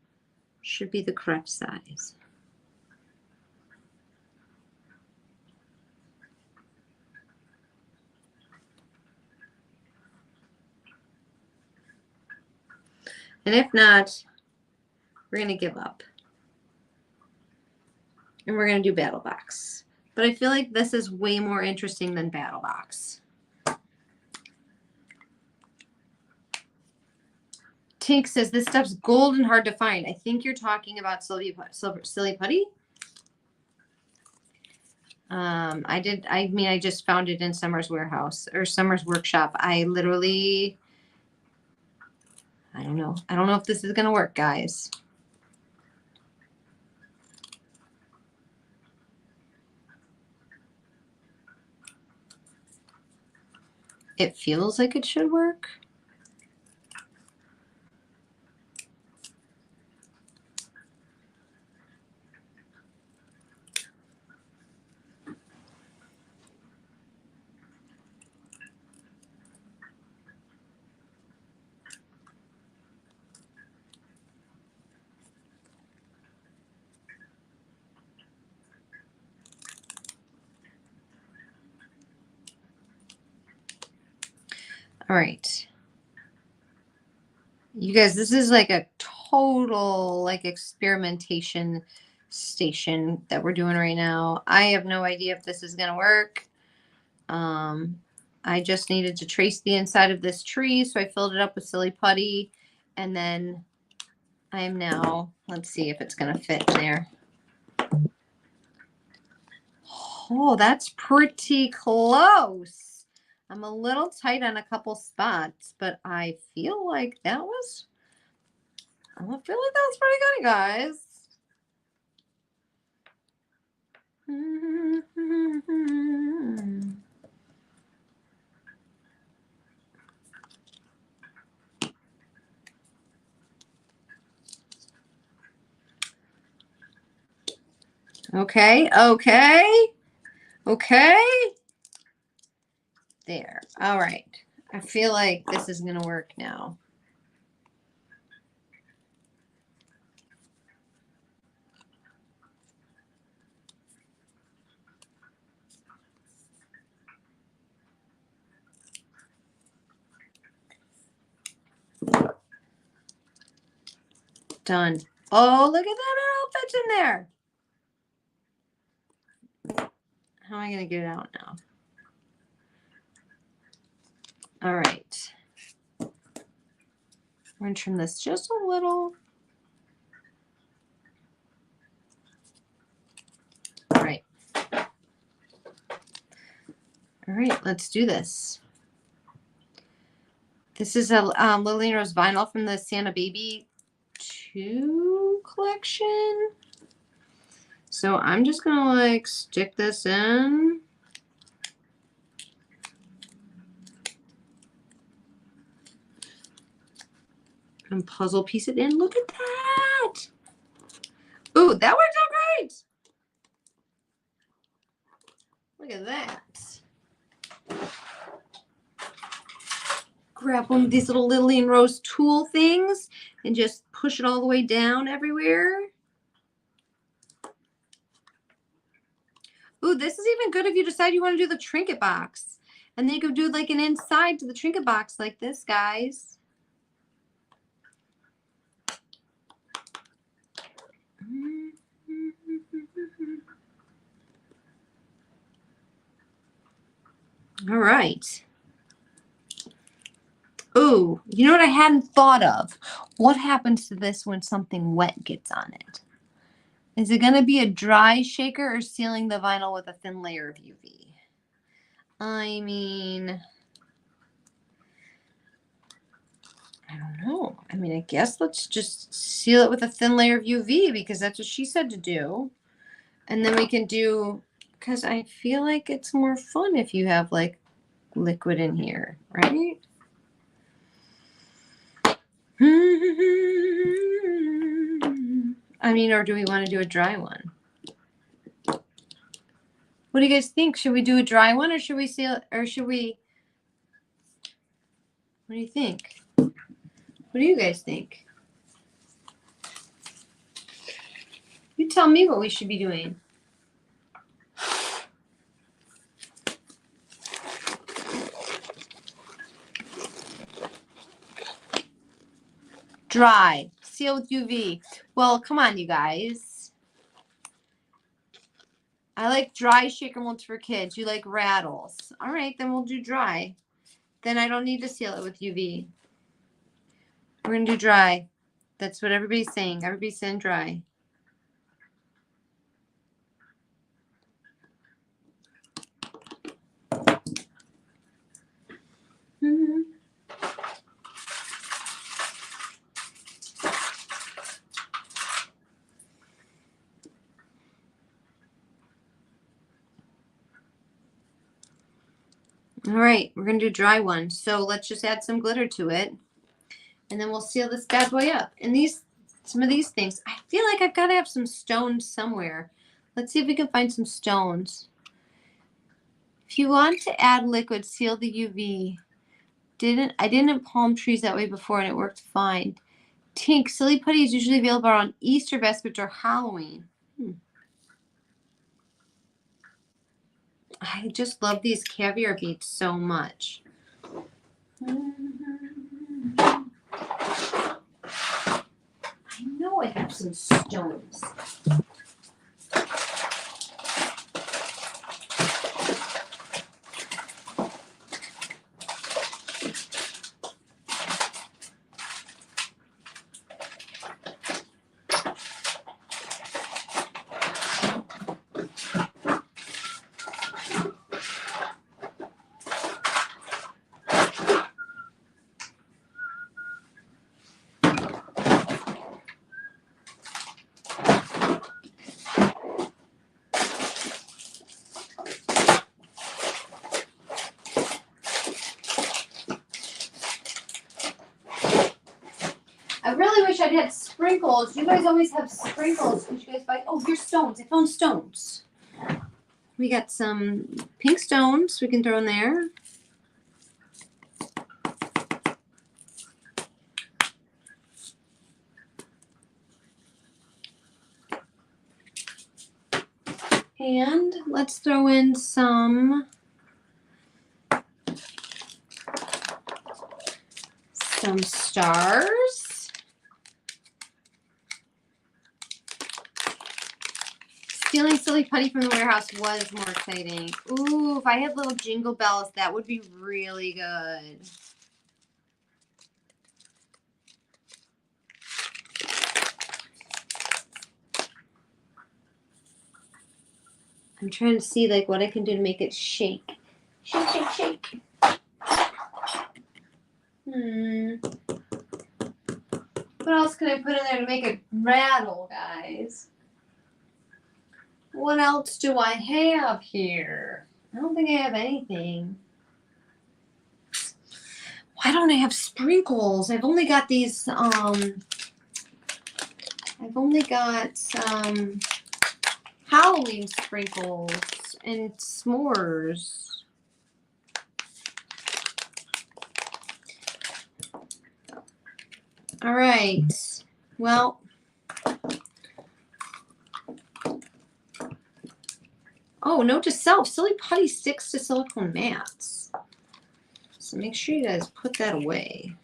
should be the correct size. And if not, we're going to give up. And we're going to do Battle Box. But I feel like this is way more interesting than Battle Box. Tink says, this stuff's gold and hard to find. I think you're talking about silly putty. I just found it in Summer's warehouse or Summer's workshop. I don't know. I don't know if this is going to work, guys. It feels like it should work. All right. You guys, this is like a total experimentation station that we're doing right now. I have no idea if this is going to work. I just needed to trace the inside of this tree, so I filled it up with silly putty. And then I'm now, let's see if it's going to fit in there. Oh, that's pretty close. I'm a little tight on a couple spots, but I feel like that was pretty good, guys. Okay, okay, okay. There. All right. I feel like this is going to work now. Done. Oh, look at that. It all fits in there. How am I going to get it out now? All right. We're going to trim this just a little. All right. All right, let's do this. This is a Lily Rose vinyl from the Santa Baby 2 collection. So I'm just going to like stick this in. And puzzle piece it in. Look at that. Ooh, that worked out great. Look at that. Grab one of these little Lily and Rose tool things and just push it all the way down everywhere. Ooh, this is even good if you decide you want to do the trinket box. And then you could do like an inside to the trinket box like this, guys. All right. Ooh, you know what I hadn't thought of? What happens to this when something wet gets on it? Is it going to be a dry shaker or sealing the vinyl with a thin layer of UV? I mean, I don't know. I mean, I guess let's just seal it with a thin layer of UV because that's what she said to do. And then we can do, because I feel like it's more fun if you have like liquid in here, right? I mean, or do we want to do a dry one? What do you guys think? Should we do a dry one or should we seal it? Or should we? What do you think? What do you guys think? You tell me what we should be doing. Dry. Seal with UV. Well, come on, you guys. I like dry shaker molds for kids. You like rattles. All right, then we'll do dry. Then I don't need to seal it with UV. We're going to do dry. That's what everybody's saying. Everybody's saying dry. All right, we're going to do dry one. So let's just add some glitter to it. And then we'll seal this bad boy up. And some of these things, I feel like I've got to have some stones somewhere. Let's see if we can find some stones. If you want to add liquid, seal the UV. I didn't palm trees that way before and it worked fine. Tink, silly putty is usually available on Easter baskets or Halloween. I just love these caviar beads so much. I know I have some stones. I really wish I'd had spray sprinkles. You guys always have sprinkles. Did you guys buy? Oh, here's stones. I found stones. We got some pink stones we can throw in there. And let's throw in some stars. Stealing silly putty from the warehouse was more exciting. Ooh, if I had little jingle bells, that would be really good. I'm trying to see like what I can do to make it shake. Shake, shake, shake. What else can I put in there to make it rattle, guys? What else do I have here? I don't think I have anything. Why don't I have sprinkles? I've only got these, I've only got Halloween sprinkles and s'mores. All right. Well, oh, note to self, silly putty sticks to silicone mats. So make sure you guys put that away.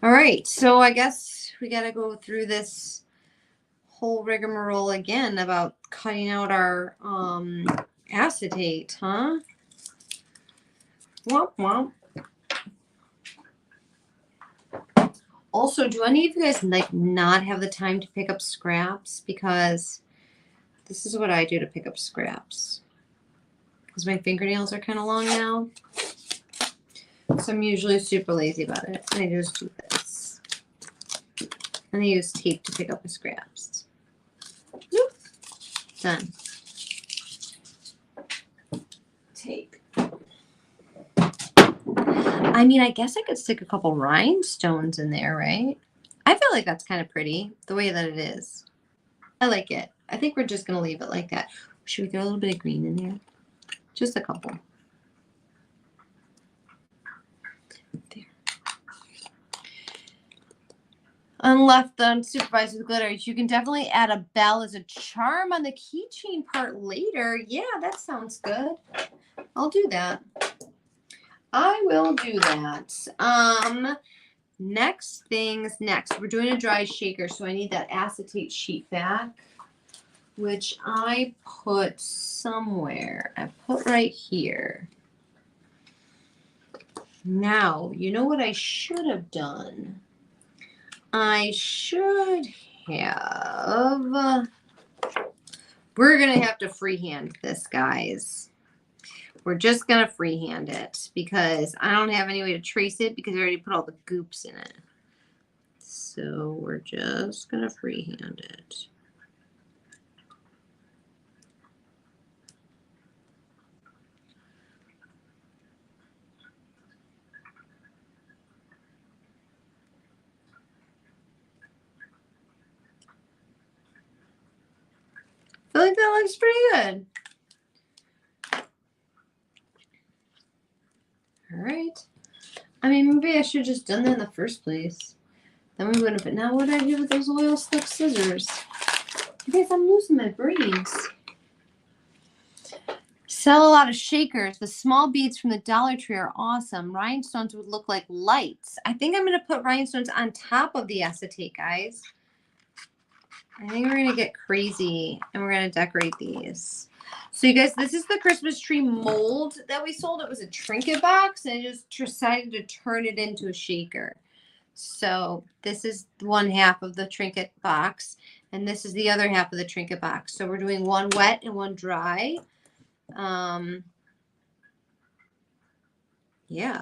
All right, so I guess we got to go through this whole rigmarole again about cutting out our acetate, huh? Womp womp. Also, do any of you guys like not have the time to pick up scraps? Because this is what I do to pick up scraps. Because my fingernails are kind of long now. So I'm usually super lazy about it. And I just do this. And I use tape to pick up the scraps. Nope. Done. Tape. I mean, I guess I could stick a couple rhinestones in there, right? I feel like that's kind of pretty, the way that it is. I like it. I think we're just going to leave it like that. Should we throw a little bit of green in there? Just a couple. There. Unleft unsupervised with glitter, you can definitely add a bell as a charm on the keychain part later. Yeah, that sounds good. I'll do that. I will do that. Next things next. We're doing a dry shaker, so I need that acetate sheet back, which I put somewhere. I put right here. Now, you know what I should have done? I should have... We're going to have to freehand this, guys. We're just going to freehand it because I don't have any way to trace it because I already put all the goops in it. So we're just going to freehand it. I feel like that looks pretty good. All right. I mean, maybe I should have just done that in the first place. Then we wouldn't have. But now what do I do with those oil slick scissors? I guess I'm losing my brains. Sell a lot of shakers. The small beads from the Dollar Tree are awesome. Rhinestones would look like lights. I think I'm going to put rhinestones on top of the acetate, guys. I think we're going to get crazy and we're going to decorate these. So you guys, this is the Christmas tree mold that we sold. It was a Trinket box and I just decided to turn it into a shaker. So this is one half of the Trinket box and this is the other half of the Trinket box. So we're doing one wet and one dry. Yeah.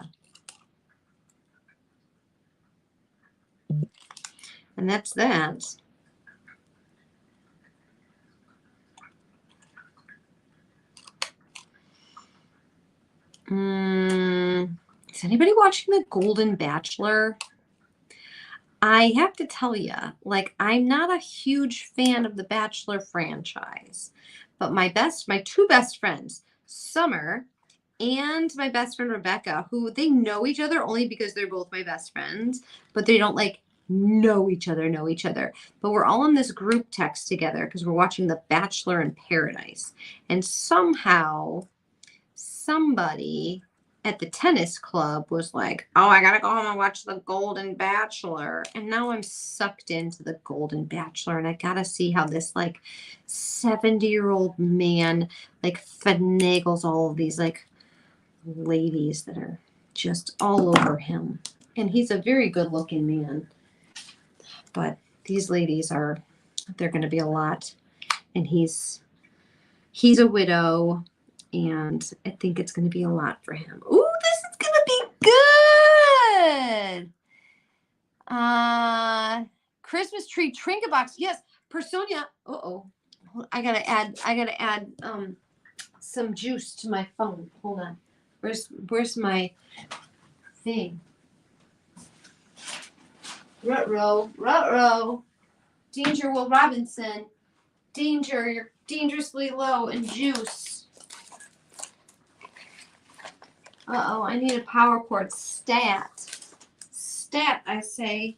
And that's that. Is anybody watching The Golden Bachelor? I have to tell you, like, I'm not a huge fan of the Bachelor franchise, but my two best friends, Summer and my best friend Rebecca, who they know each other only because they're both my best friends, but they don't like know each other. But we're all in this group text together because we're watching The Bachelor in Paradise. And somehow somebody at the tennis club was like, oh, I gotta go home and watch The Golden Bachelor. And now I'm sucked into The Golden Bachelor, and I gotta see how this like 70-year-old man like finagles all of these like ladies that are just all over him. And he's a very good looking man, but these ladies they're gonna be a lot. And he's a widow, and I think it's going to be a lot for him. Ooh, this is going to be good. Christmas tree trinket box. Yes, Personia. I gotta add some juice to my phone. Hold on. Where's my thing? Ruh-roh. Danger, Will Robinson. Danger, you're dangerously low in juice. I need a power cord. Stat, I say.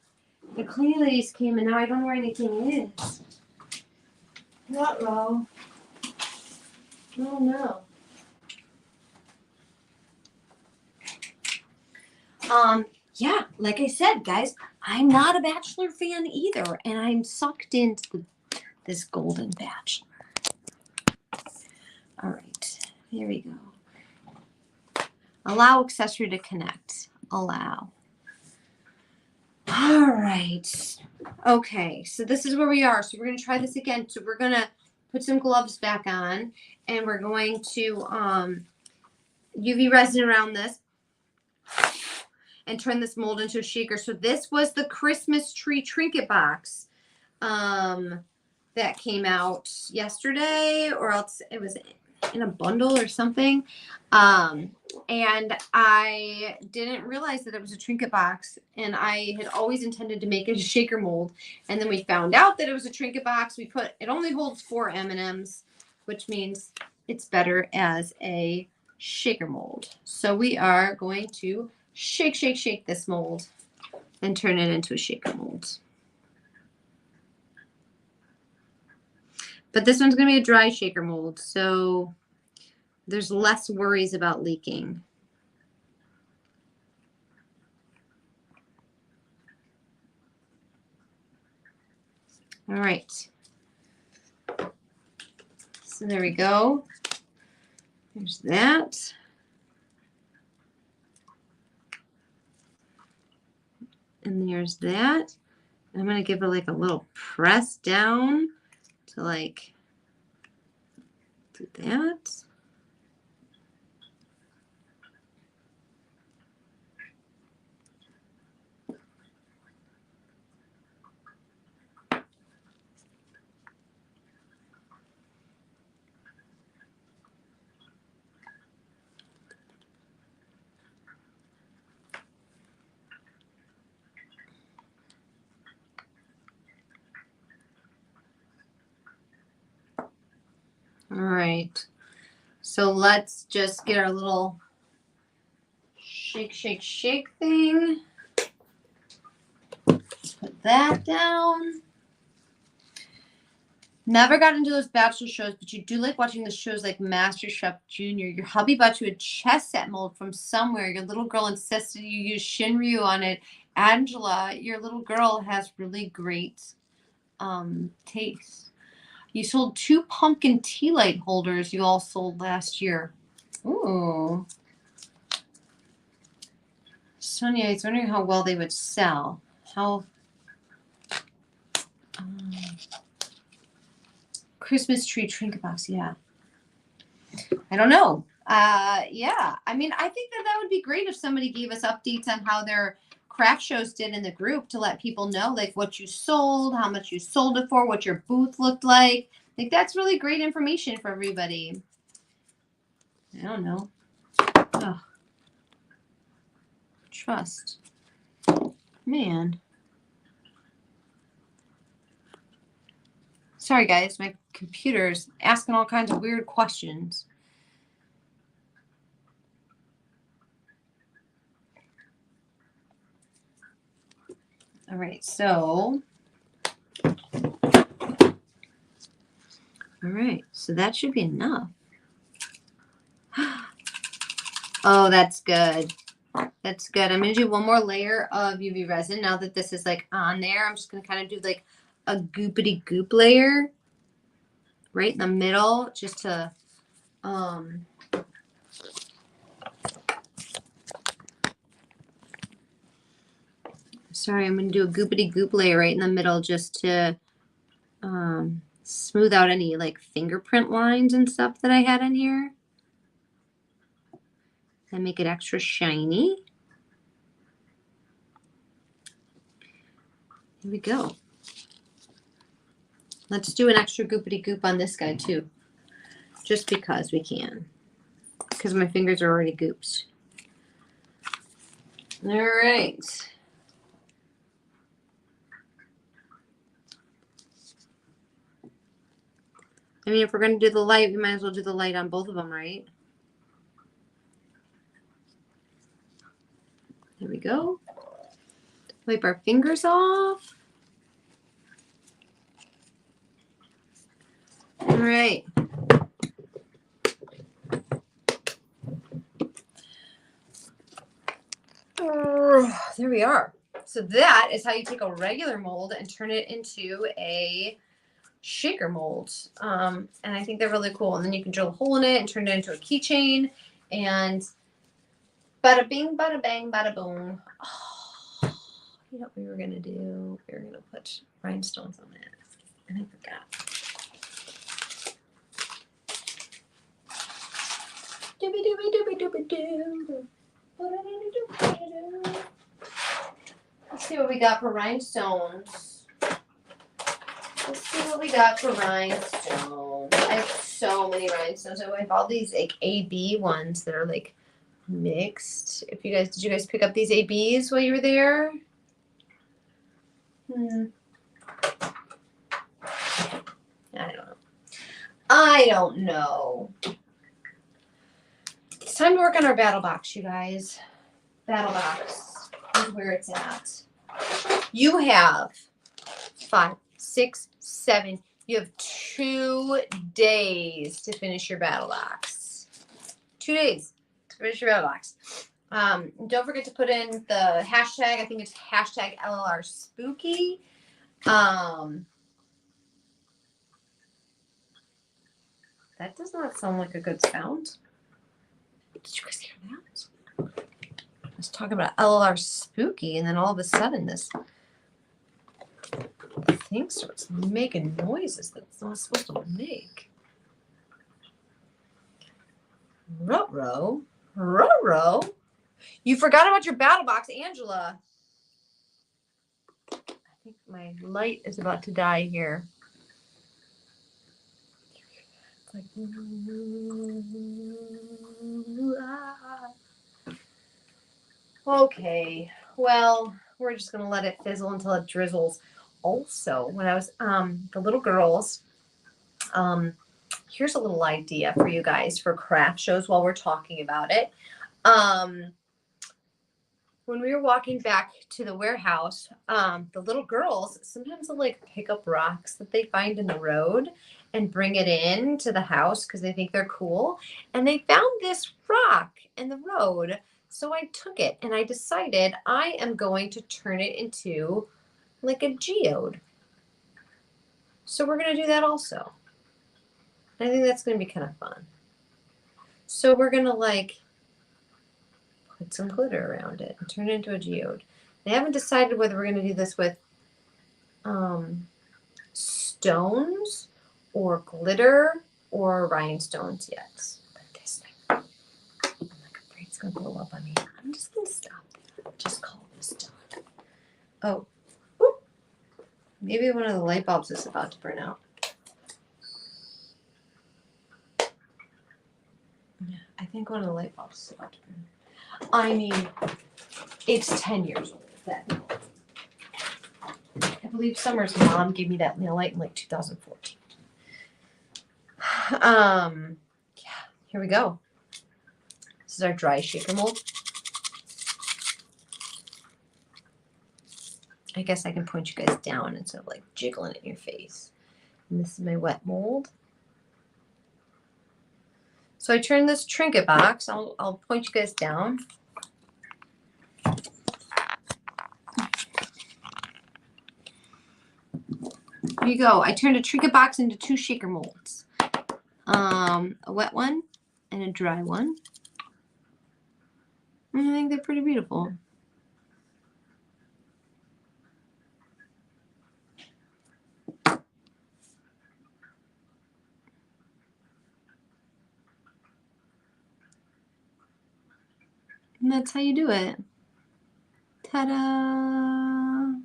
The cleaning ladies came and now I don't know where anything is. Uh-oh. Oh no. Yeah, like I said, guys, I'm not a Bachelor fan either, and I'm sucked into this Golden Bachelor. All right, here we go. Allow accessory to connect. Allow. All right. Okay, so this is where we are. So we're going to try this again. So we're going to put some gloves back on, and we're going to UV resin around this and turn this mold into a shaker. So this was the Christmas tree trinket box that came out yesterday, or else it was in a bundle or something. And I didn't realize that it was a trinket box, and I had always intended to make it a shaker mold. And then we found out that it was a trinket box. It only holds 4 M&Ms, which means it's better as a shaker mold. So we are going to shake this mold and turn it into a shaker mold. But this one's going to be a dry shaker mold, so there's less worries about leaking. All right. So there we go. There's that. And there's that. I'm going to give it like a little press down to like do that. All right, so let's just get our little shake thing. Put that down. Never got into those Bachelor shows, but you do like watching the shows like MasterChef Junior. Your hubby bought you a chess set mold from somewhere. Your little girl insisted you use Shinryu on it. Angela, your little girl has really great taste. You sold 2 pumpkin tea light holders you all sold last year. Ooh. Sonia, I was wondering how well they would sell. How Christmas tree trinket box, yeah. I don't know. Yeah. I mean, I think that would be great if somebody gave us updates on how their craft shows did in the group to let people know like what you sold, how much you sold it for, what your booth looked like. I think that's really great information for everybody. I don't know. Oh. trust. Man. Sorry, guys. My computer's asking all kinds of weird questions. All right, so. All right, so that should be enough. Oh, that's good. That's good. I'm going to do one more layer of UV resin now that this is like on there. I'm just going to kind of do like a goopity goop layer right in the middle just to sorry, I'm going to do a goopity goop layer right in the middle just to smooth out any like fingerprint lines and stuff that I had in here. And make it extra shiny. Here we go. Let's do an extra goopity goop on this guy too. Just because we can. Because my fingers are already gooped. All right. I mean, if we're going to do the light, we might as well do the light on both of them, right? There we go. Wipe our fingers off. All right. There we are. So that is how you take a regular mold and turn it into a shaker mold. And I think they're really cool. And then you can drill a hole in it and turn it into a keychain. And bada bing, bada bang, bada boom. Oh, you know what we were going to do? We were going to put rhinestones on it. And I forgot. Doobie doobie doobie doobie doo. Let's see what we got for rhinestones. Let's see what we got for rhinestones. I have so many rhinestones. I have all these like AB ones that are like mixed. Did you guys pick up these ABs while you were there? I don't know. It's time to work on our battle box, you guys. Battle box is where it's at. You have 5, 6, 7. You have 2 days to finish your battle box. 2 days to finish your battle box. Don't forget to put in the hashtag. I think it's hashtag LLR Spooky. That does not sound like a good sound. Did you guys hear that? I was talking about LLR Spooky, and then all of a sudden this thing starts making noises that it's not supposed to make. Ruh-roh. Ruh-roh. You forgot about your battle box, Angela. I think my light is about to die here. It's like, okay, well, we're just gonna let it fizzle until it drizzles. Also, when I was the little girls, here's a little idea for you guys for craft shows while we're talking about it. When we were walking back to the warehouse, the little girls sometimes will like pick up rocks that they find in the road and bring it in to the house because they think they're cool. And they found this rock in the road. So I took it and I decided I am going to turn it into like a geode. So we're going to do that also. I think that's going to be kind of fun. So we're going to like put some glitter around it and turn it into a geode. I haven't decided whether we're going to do this with stones or glitter or rhinestones yet. But this thing, I'm like afraid it's going to blow up on me. I'm just going to stop. Just call this done. Oh, whoop. Maybe one of the light bulbs is about to burn out. Yeah, I think one of the light bulbs is about to burn out. I mean, It's 10 years old. That I believe Summer's mom gave me that nail light in like 2014. Yeah, here we go. This is our dry shaker mold. I guess I can point you guys down instead of like jiggling it in your face. And this is my wet mold. So I turned this Trinket box. I'll point you guys down. Here you go. I turned a Trinket box into 2 shaker molds. A wet one and a dry one. And I think they're pretty beautiful. And that's how you do it. Ta-da!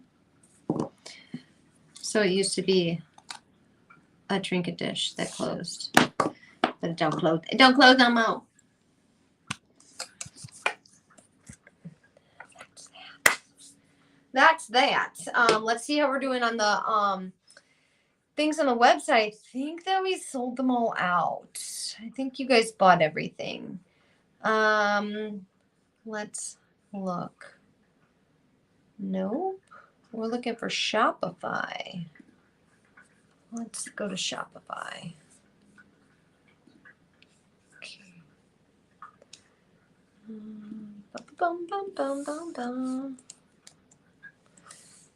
So it used to be a Trinket dish that closed. But it don't close. It don't close no more. That's that. Let's see how we're doing on the things on the website. I think that we sold them all out. I think you guys bought everything. Let's look. Nope. We're looking for Shopify. Let's go to Shopify. Okay. Bum, bum, bum, bum, bum.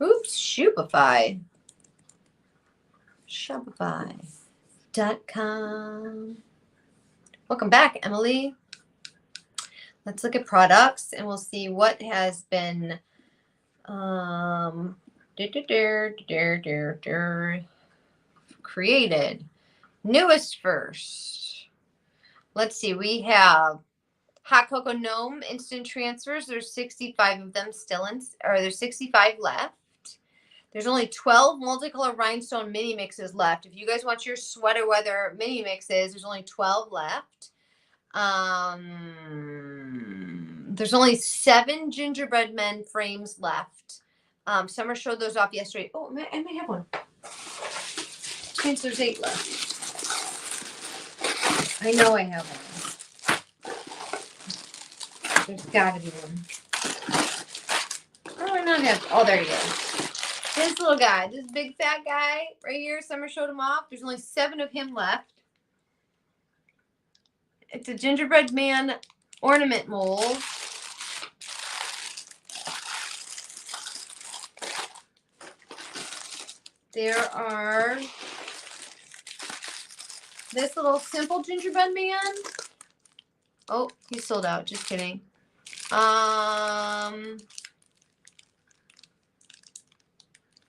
Oops, Shopify. Shopify.com. Welcome back, Emily. Let's look at products and we'll see what has been created. Newest first. Let's see. We have Hot Cocoa Gnome instant transfers. There's 65 of them still in, or there's 65 left. There's only 12 multicolor rhinestone mini mixes left. If you guys want your sweater weather mini mixes, there's only 12 left. There's only 7 gingerbread men frames left. Summer showed those off yesterday. Oh, I might have one. Since there's 8 left. I know I have one. There's gotta be one. Oh, I not have. Oh, there you go. This little guy, this big fat guy right here. Summer showed him off. There's only 7 of him left. It's a gingerbread man ornament mold. There are this little simple gingerbread man. Oh, he's sold out. Just kidding.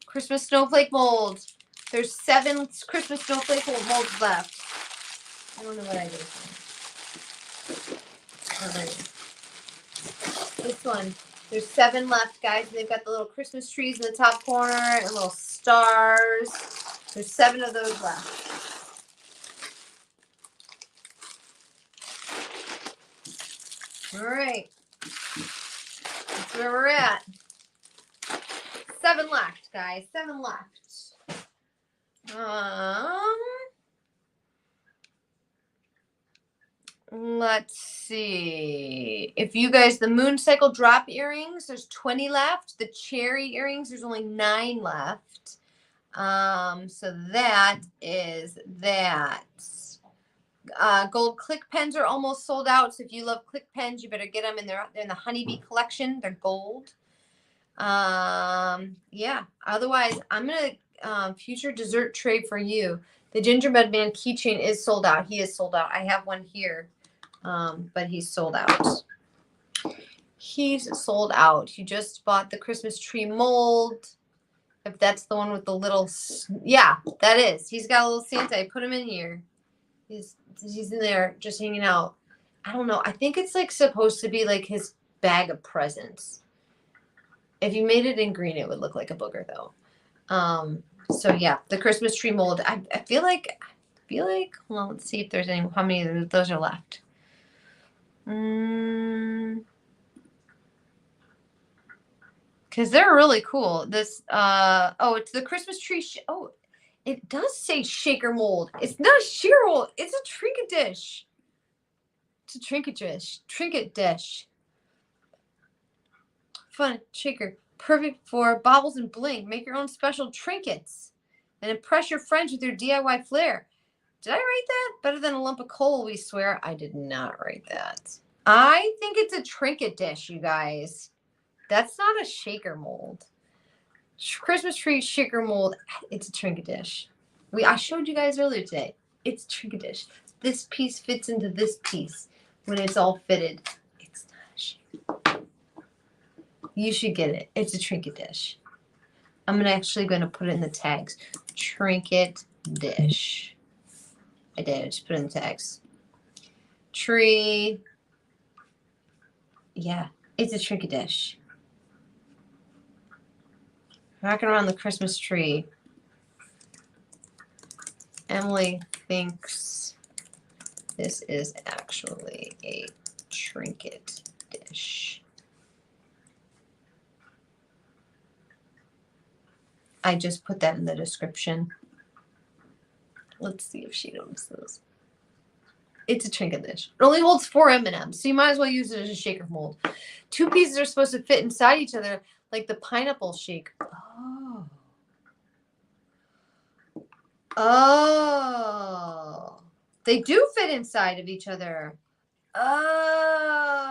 Christmas snowflake molds. There's 7 Christmas snowflake molds left. I don't know what I did. Oh, there it is. This one. There's 7 left, guys. They've got the little Christmas trees in the top corner and little stars. There's 7 of those left. All right. That's where we're at. 7 left, guys. 7 left. Let's see. If you guys, the moon cycle drop earrings, there's 20 left. The cherry earrings, there's only 9 left. So that is that. Gold click pens are almost sold out. So if you love click pens, you better get them. They're in the honeybee collection. They're gold. Yeah. Otherwise, I'm gonna future dessert tray for you. The gingerbread man keychain is sold out. He is sold out. I have one here, but he's sold out. He's sold out. You just bought the Christmas tree mold. If that's the one with the little, yeah, that is. He's got a little Santa. I put him in here. He's in there just hanging out. I don't know. I think it's like supposed to be like his bag of presents. If you made it in green, it would look like a booger though. So yeah, the Christmas tree mold. I feel like, well, let's see if there's how many of those are left. Because they're really cool. This, oh, it's the Christmas tree. Oh, it does say shaker mold. It's not a shaker mold. It's a trinket dish. It's a trinket dish. Trinket dish. Fun shaker. Perfect for baubles and bling. Make your own special trinkets and impress your friends with your DIY flair. Did I write that? Better than a lump of coal, we swear. I did not write that. I think it's a trinket dish, you guys. That's not a shaker mold. Christmas tree shaker mold. It's a trinket dish. I showed you guys earlier today. It's a trinket dish. This piece fits into this piece when it's all fitted. It's not a shaker. You should get it. It's a trinket dish. I'm actually going to put it in the tags. Trinket dish. I did. I just put it in the tags. Tree. Yeah, it's a trinket dish. Rocking around the Christmas tree. Emily thinks this is actually a trinket dish. I just put that in the description. Let's see if she notices. It's a trinket dish. It only holds 4 M&Ms, so you might as well use it as a shaker mold. 2 pieces are supposed to fit inside each other like the pineapple shake. Oh. Oh. They do fit inside of each other. Oh.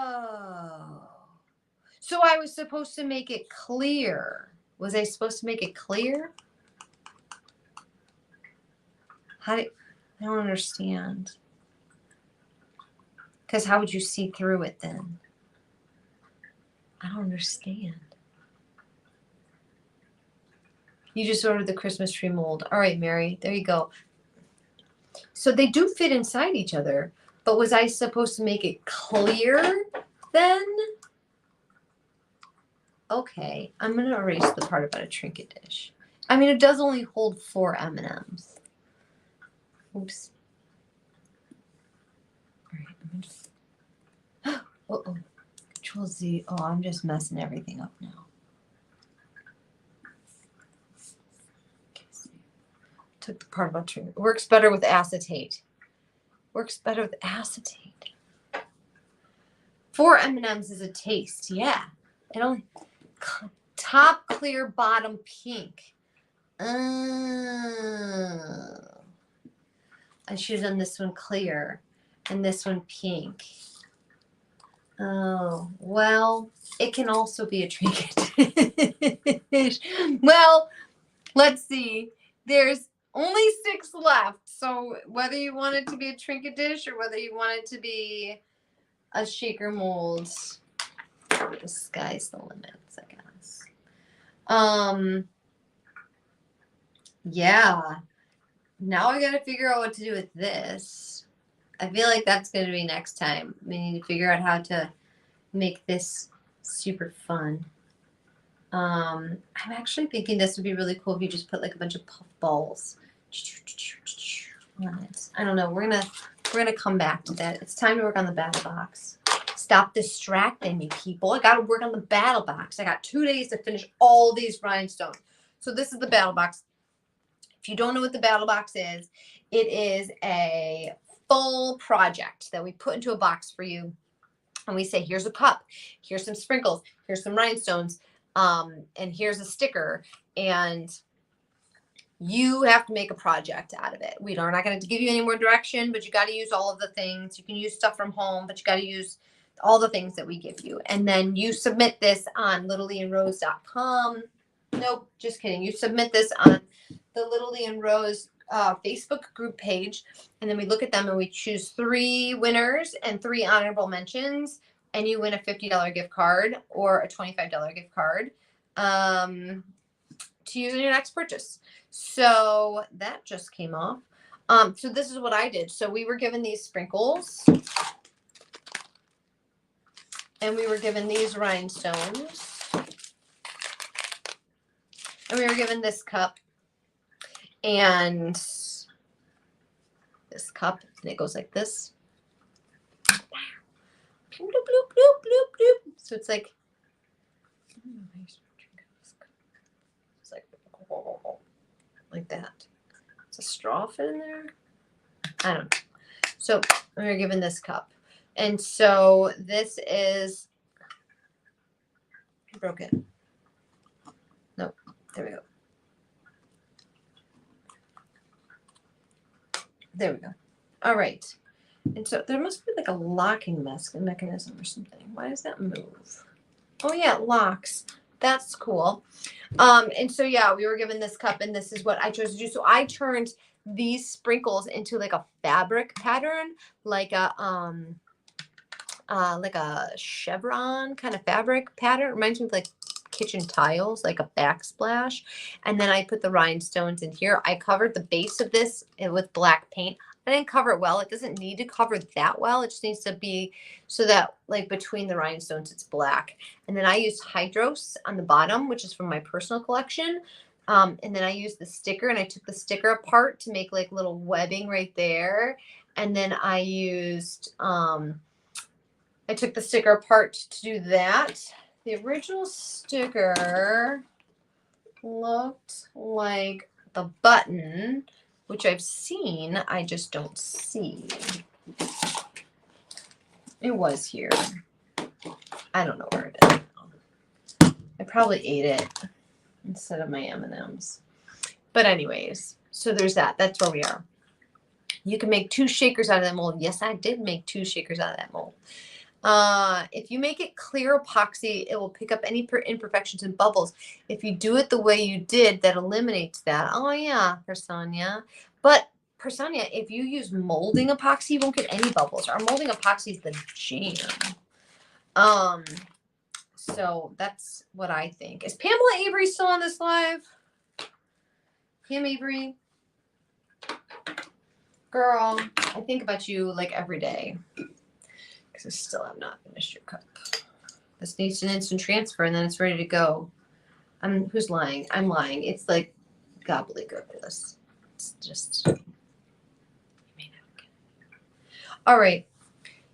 So I was supposed to make it clear. Was I supposed to make it clear? I don't understand. Because how would you see through it then? I don't understand. You just ordered the Christmas tree mold. All right, Mary, there you go. So they do fit inside each other, but was I supposed to make it clear then? Okay, I'm going to erase the part about a trinket dish. I mean, it does only hold 4 M&Ms. Oops. All right, I'm just... Uh-oh. Control Z. Oh, I'm just messing everything up now. Took the part about trinket. Works better with acetate. Works better with acetate. 4 M&Ms is a taste. Yeah. It only... Top clear, bottom pink. I should have done this one clear and this one pink. Oh, well, it can also be a trinket dish. Well, let's see. There's only 6 left. So whether you want it to be a trinket dish or whether you want it to be a shaker mold, the sky's the limit, I guess. Yeah. Now I gotta figure out what to do with this. I feel like that's gonna be next time. We need to figure out how to make this super fun. I'm actually thinking this would be really cool if you just put like a bunch of puff balls on it. I don't know. We're gonna come back to that. It's time to work on the battle box. Stop distracting me, people. I gotta work on the battle box. I got 2 days to finish all these rhinestones. So this is the battle box. If you don't know what the battle box is, it is a full project that we put into a box for you. And we say, here's a cup, here's some sprinkles, here's some rhinestones, and here's a sticker. And you have to make a project out of it. We are not going to give you any more direction, but you got to use all of the things. You can use stuff from home, but you got to use all the things that we give you. And then you submit this on littleeandrose.com. Nope, just kidding. You submit this on the Little Lee and Rose Facebook group page, and then we look at them and we choose 3 winners and 3 honorable mentions, and you win a $50 gift card or a $25 gift card to use in your next purchase. So that just came off. So this is what I did. So we were given these sprinkles, and we were given these rhinestones, and we were given this cup and this cup, and it goes like this. So it's like It's like that. Does a straw fit in there? I don't know. So we're given this cup. And so this is, I broke it. Nope. There we go. There we go. All right. And so there must be like a locking mechanism or something. Why does that move? Oh yeah, it locks. That's cool. And so yeah, we were given this cup and this is what I chose to do. So I turned these sprinkles into like a fabric pattern, like a chevron kind of fabric pattern. It reminds me of like kitchen tiles, like a backsplash. And then I put the rhinestones in here. I covered the base of this with black paint. I didn't cover it well. It doesn't need to cover that well. It just needs to be so that like between the rhinestones, it's black. And then I used Hydros on the bottom, which is from my personal collection. And then I used the sticker and I took the sticker apart to make like little webbing right there. And then I used, I took the sticker apart to do that. The original sticker looked like the button, which I've seen, I just don't see. It was here. I don't know where it is. I probably ate it instead of my M&Ms. But anyways, so there's that. That's where we are. You can make 2 shakers out of that mold. Yes, I did make 2 shakers out of that mold. If you make it clear epoxy, it will pick up any imperfections and bubbles. If you do it the way you did, that eliminates that. Oh yeah, Persania. But Persania, if you use molding epoxy, you won't get any bubbles. Our molding epoxy is the jam. So that's what I think. Is Pamela Avery still on this live? Pam Avery? Girl, I think about you like every day. Because I still have not finished your cup. This needs an instant transfer and then it's ready to go. Who's lying? I'm lying. It's like gobbledygook. This. It's just. You may never get it. All right.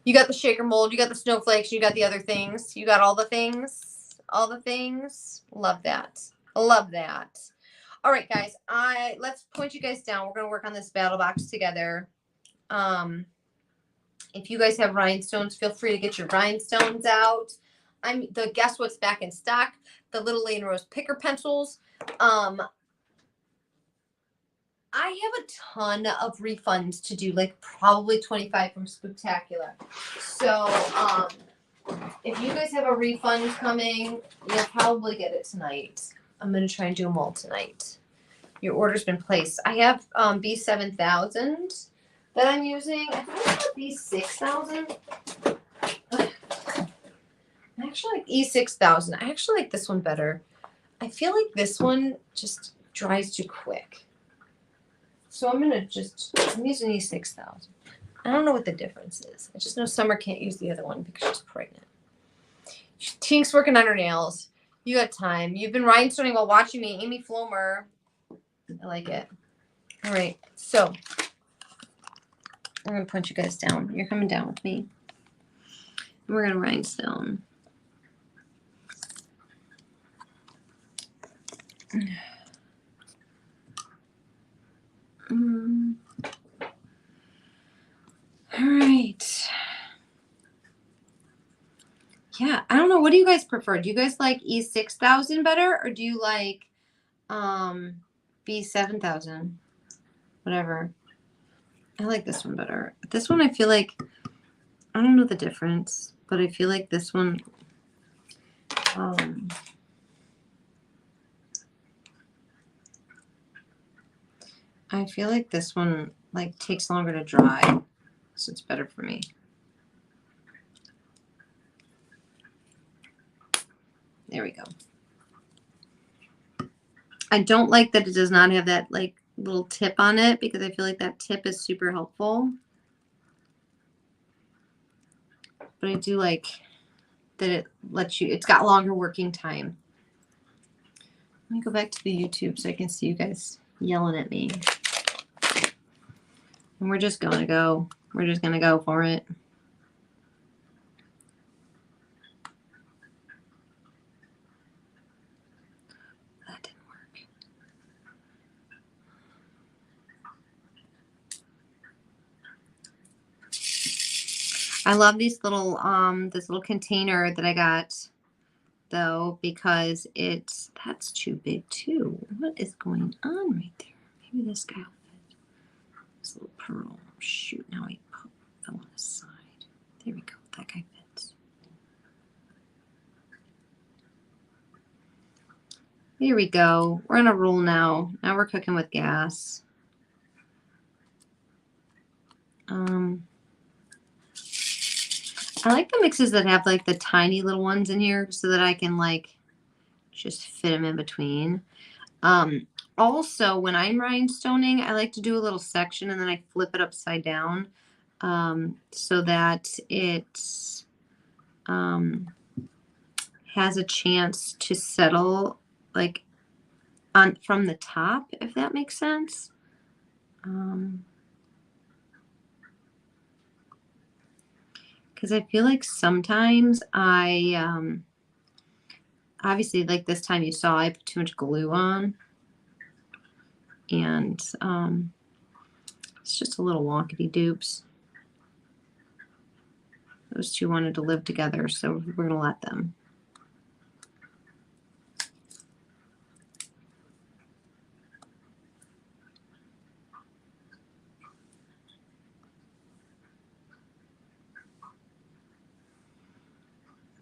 You got the shaker mold. You got the snowflakes. You got the other things. You got all the things. All the things. Love that. Love that. All right, guys. Let's point you guys down. We're gonna work on this battle box together. If you guys have rhinestones, feel free to get your rhinestones out. Guess what's back in stock? The Little Lane Rose picker pencils. I have a ton of refunds to do, like probably 25 from Spooktacular. So if you guys have a refund coming, you'll probably get it tonight. I'm going to try and do them all tonight. Your order's been placed. I have B7000 that I'm using. I think I have B6000. I actually like E6000. I actually like this one better. I feel like this one just dries too quick. So I'm using E6000. I don't know what the difference is. I just know Summer can't use the other one because she's pregnant. Tink's working on her nails. You got time. You've been rhinestoning while watching me. Amy Flomer. I like it. All right. So I'm going to punch you guys down. You're coming down with me. And we're going to rhinestone. All right. Yeah, I don't know. What do you guys prefer? Do you guys like E6000 better, or do you like B7000? Whatever. I like this one better. This one, I feel like, I don't know the difference, but I feel like this one, I feel like this one like takes longer to dry, so it's better for me. There we go. I don't like that it does not have that like little tip on it because I feel like that tip is super helpful. But I do like that it lets you, it's got longer working time. Let me go back to the YouTube so I can see you guys yelling at me. And we're just going to go for it. I love these little this little container that I got though, because that's too big too. What is going on right there? Maybe this guy will fit. This little pearl. Shoot, now I put them on the side. There we go. That guy fits. Here we go. We're on a roll now. Now we're cooking with gas. I like the mixes that have like the tiny little ones in here so that I can like just fit them in between. Also, when I'm rhinestoning, I like to do a little section and then I flip it upside down so that it has a chance to settle like on from the top, if that makes sense. Because I feel like sometimes I obviously, like this time you saw I put too much glue on, and it's just a little wonkety dupes. Those two wanted to live together, so we're gonna let them.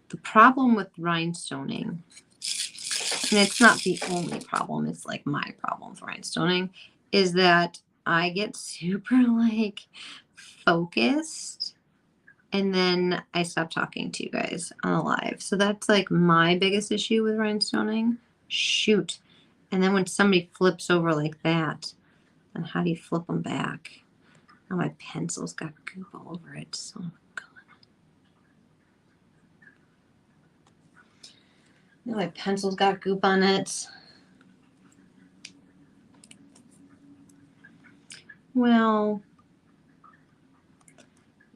The problem with rhinestoning, and it's not the only problem, it's like my problem with rhinestoning, is that I get super like focused and then I stop talking to you guys on the live. So that's like my biggest issue with rhinestoning. Shoot. And then when somebody flips over like that, then how do you flip them back? Now my pencil's got goop all over it. So now my pencil's got goop on it. Well,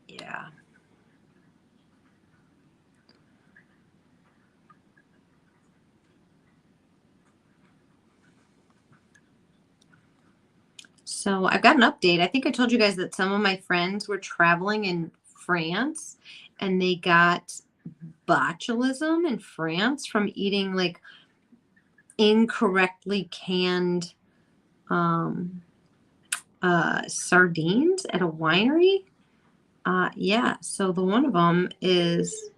yeah. So I've got an update. I think I told you guys that some of my friends were traveling in France and they got botulism in France from eating like incorrectly canned sardines at a winery. Yeah, so the one of them is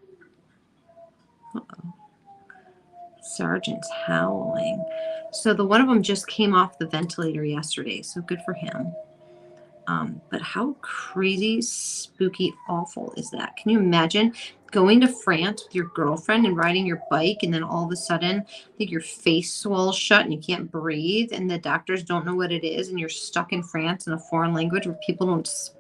Sergeant's howling. So the one of them just came off the ventilator yesterday, so good for him. But how crazy, spooky, awful is that? Can you imagine going to France with your girlfriend and riding your bike, and then all of a sudden, like your face swells shut and you can't breathe, and the doctors don't know what it is, and you're stuck in France in a foreign language where people don't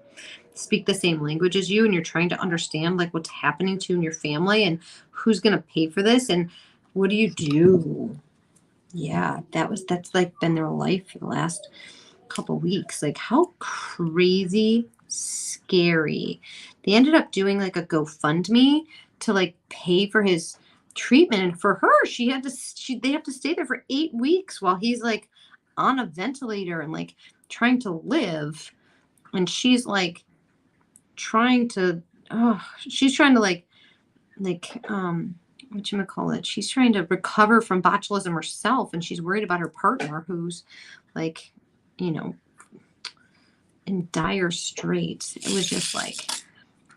speak the same language as you, and you're trying to understand like what's happening to you and your family, and who's gonna pay for this, and what do you do? Yeah, that's like been their life for the last couple weeks. Like how crazy scary. They ended up doing like a GoFundMe to like pay for his treatment, and for her they have to stay there for 8 weeks while he's like on a ventilator and like trying to live, and she's like trying to like whatchamacallit, she's trying to recover from botulism herself, and she's worried about her partner who's like, you know, in dire straits. It was just like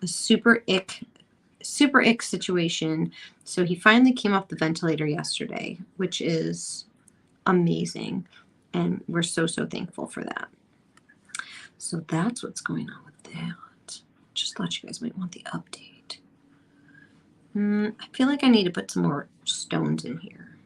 a super ick situation. So he finally came off the ventilator yesterday, which is amazing, and we're so thankful for that. So that's what's going on with that. Just thought you guys might want the update. I feel like I need to put some more stones in here.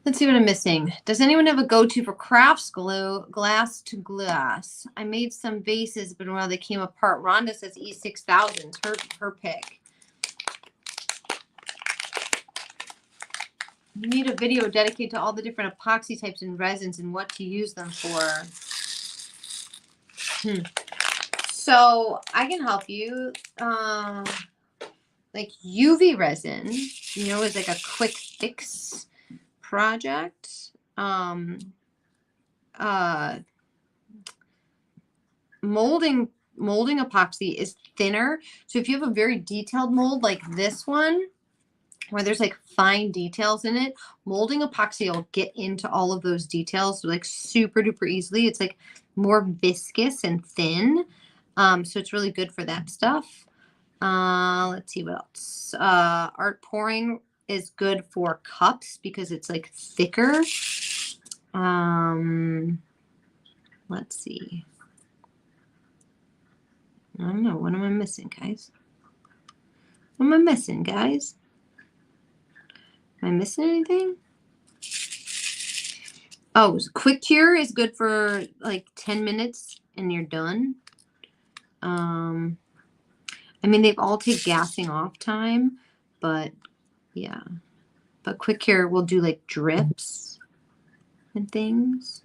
Let's see what I'm missing. Does anyone have a go-to for crafts glue, glass to glass? I made some vases, but while they came apart, Rhonda says E6000. Her pick. You need a video dedicated to all the different epoxy types and resins and what to use them for. So I can help you. Like UV resin, you know, is like a quick fix project. molding epoxy is thinner. So if you have a very detailed mold like this one, where there's like fine details in it, molding epoxy will get into all of those details like super duper easily. It's like more viscous and thin. So it's really good for that stuff. Let's see what else. Art pouring is good for cups because it's like thicker. Let's see. I don't know. What am I missing, guys? What am I missing, guys? Am I missing anything? Oh, quick cure is good for like 10 minutes and you're done. I mean, they've all take gassing off time, but yeah. But quick cure will do like drips and things.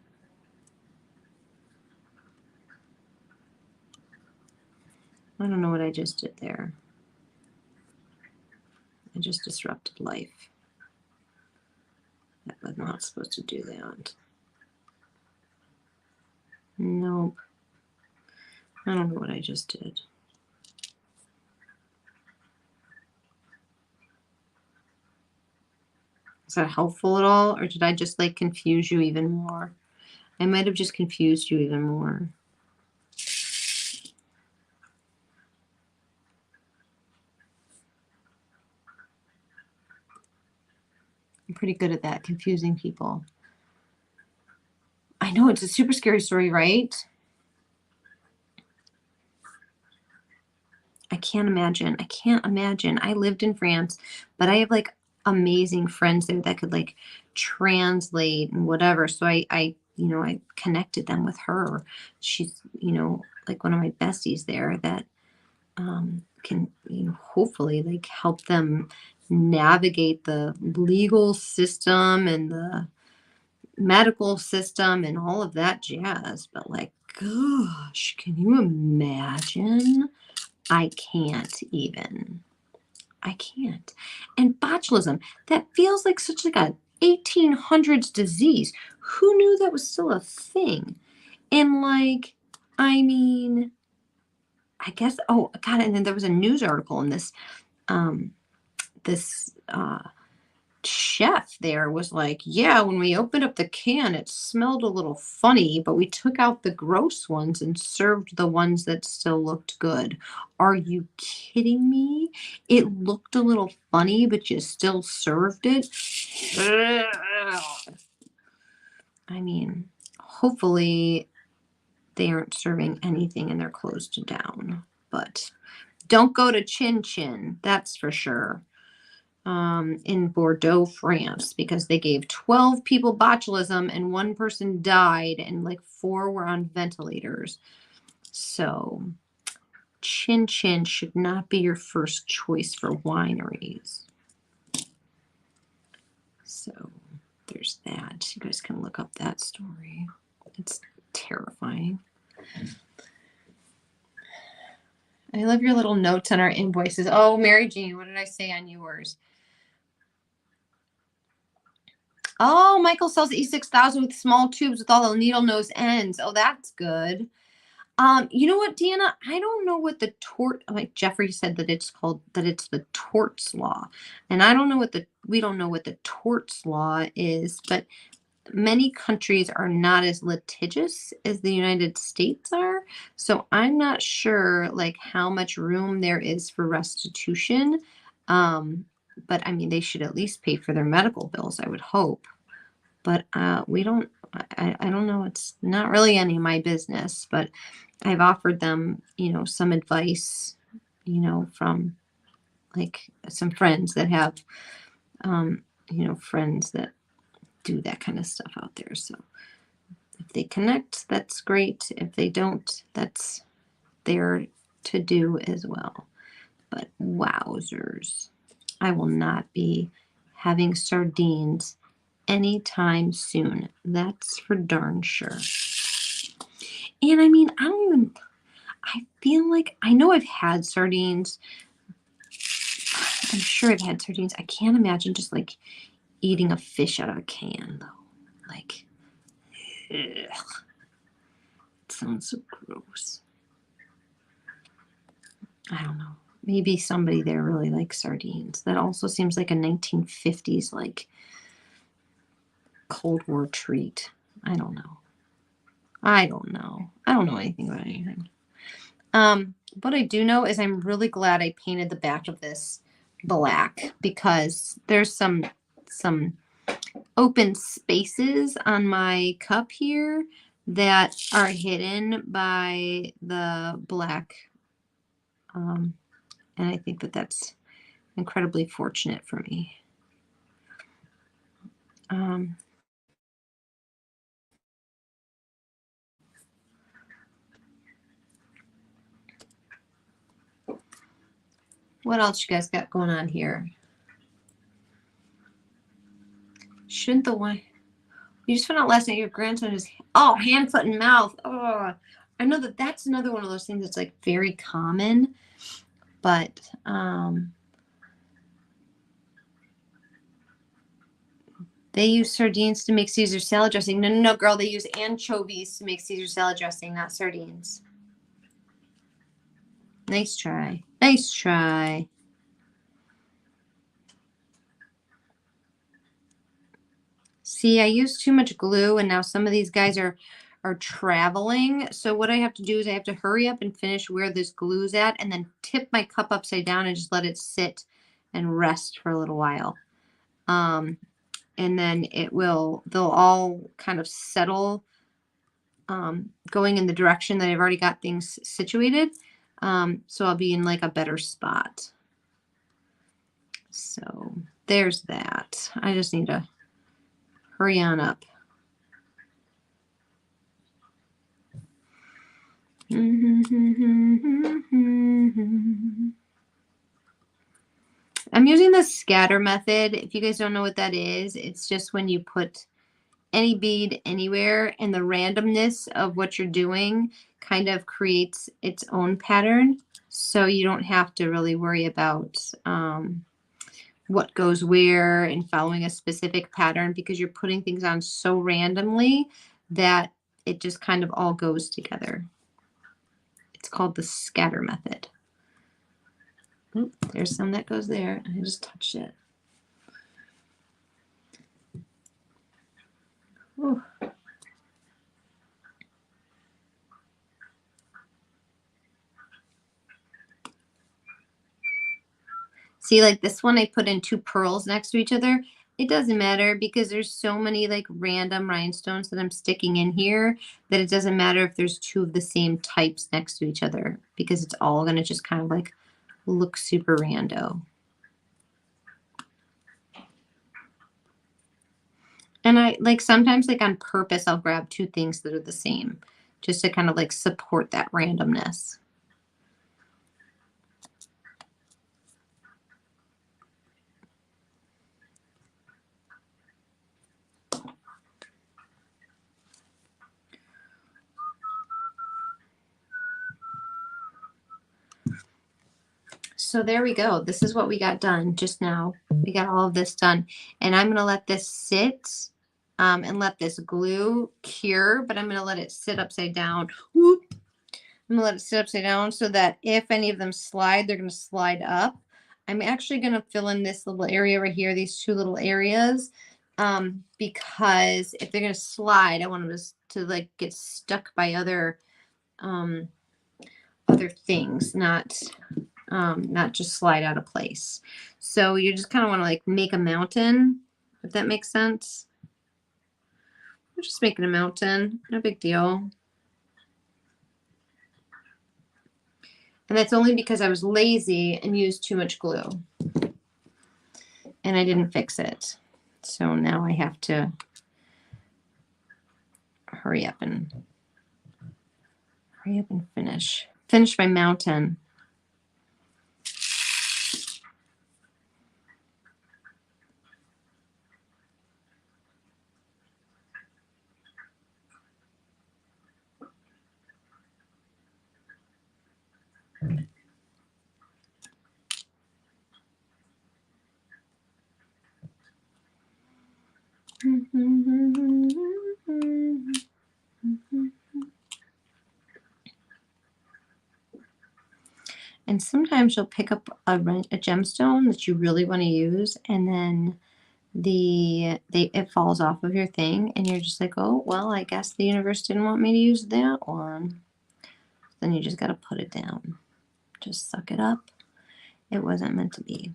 I don't know what I just did there. I just disrupted life. That was not supposed to do that. Nope. I don't know what I just did. Is that helpful at all? Or did I just like confuse you even more? I might have just confused you even more. I'm pretty good at that, confusing people. I know, it's a super scary story, right? I can't imagine. I can't imagine. I lived in France, but I have like amazing friends there that could like translate and whatever. So I connected them with her. She's, like one of my besties there that can, hopefully like help them navigate the legal system and the medical system and all of that jazz. But like, gosh, can you imagine? I can't even. I can't. And botulism, that feels like such like a 1800s disease. Who knew that was still a thing? And like, I mean, I guess, oh God, and then there was a news article in this, this chef there was like, yeah, when we opened up the can, it smelled a little funny, but we took out the gross ones and served the ones that still looked good. Are you kidding me? It looked a little funny, but you still served it. I mean, hopefully they aren't serving anything and they're closed down, but don't go to Chin Chin, that's for sure. In Bordeaux, France, because they gave 12 people botulism and one person died and like 4 were on ventilators. So Chin Chin should not be your first choice for wineries. So there's that. You guys can look up that story. It's terrifying. I love your little notes on our invoices. Oh, Mary Jean, what did I say on yours? Oh, Michael sells the E6000 with small tubes with all the needle nose ends. Oh, that's good. You know what, Deanna? I don't know what the like Jeffrey said that it's the torts law. And I don't know we don't know what the torts law is, but many countries are not as litigious as the United States are. So I'm not sure like how much room there is for restitution. But I mean, they should at least pay for their medical bills, I would hope. But we don't, I don't know. It's not really any of my business, but I've offered them, some advice, from like some friends that have, friends that do that kind of stuff out there. So if they connect, that's great. If they don't, that's their to do as well. But wowzers. I will not be having sardines anytime soon. That's for darn sure. And I mean, I feel like, I know I've had sardines. I'm sure I've had sardines. I can't imagine just like eating a fish out of a can though. Like, ugh. It sounds so gross. I don't know. Maybe somebody there really likes sardines. That also seems like a 1950s, like, Cold War treat. I don't know. I don't know. I don't know anything about anything. What I do know is I'm really glad I painted the back of this black because there's some open spaces on my cup here that are hidden by the black. And I think that that's incredibly fortunate for me. What else you guys got going on here? Shouldn't the one you just found out last night your grandson is hand, foot, and mouth? Oh, I know that that's another one of those things that's like very common, but they use sardines to make Caesar salad dressing. No, no, no, girl, they use anchovies to make Caesar salad dressing, not sardines. Nice try. Nice try. See, I used too much glue, and now some of these guys are traveling. So what I have to do is I have to hurry up and finish where this glue's at, and then tip my cup upside down and just let it sit and rest for a little while. And then they'll all kind of settle, going in the direction that I've already got things situated. So I'll be in like a better spot. So there's that. I just need to hurry on up. I'm using the scatter method. If you guys don't know what that is, it's just when you put any bead anywhere and the randomness of what you're doing kind of creates its own pattern. So you don't have to really worry about what goes where and following a specific pattern because you're putting things on so randomly that it just kind of all goes together. It's called the scatter method. Oop, there's some that goes there. I just touched it. Ooh. See, like this one, I put in 2 pearls next to each other. It doesn't matter because there's so many like random rhinestones that I'm sticking in here that it doesn't matter if there's 2 of the same types next to each other because it's all going to just kind of like look super rando. And I like sometimes like on purpose, I'll grab 2 things that are the same just to kind of like support that randomness. So there we go. This is what we got done just now. We got all of this done. And I'm going to let this sit and let this glue cure, but I'm going to let it sit upside down. Whoop. I'm going to let it sit upside down so that if any of them slide, they're going to slide up. I'm actually going to fill in this little area right here, these 2 little areas, because if they're going to slide, I want them to like get stuck by other things, not just slide out of place. So you just kind of want to like make a mountain, if that makes sense. We're just making a mountain, no big deal. And that's only because I was lazy and used too much glue. And I didn't fix it. So now I have to hurry up and finish my mountain. And sometimes you'll pick up a gemstone that you really want to use, and then it falls off of your thing, and you're just like, oh, well, I guess the universe didn't want me to use that one. Then you just got to put it down. Just suck it up. It wasn't meant to be.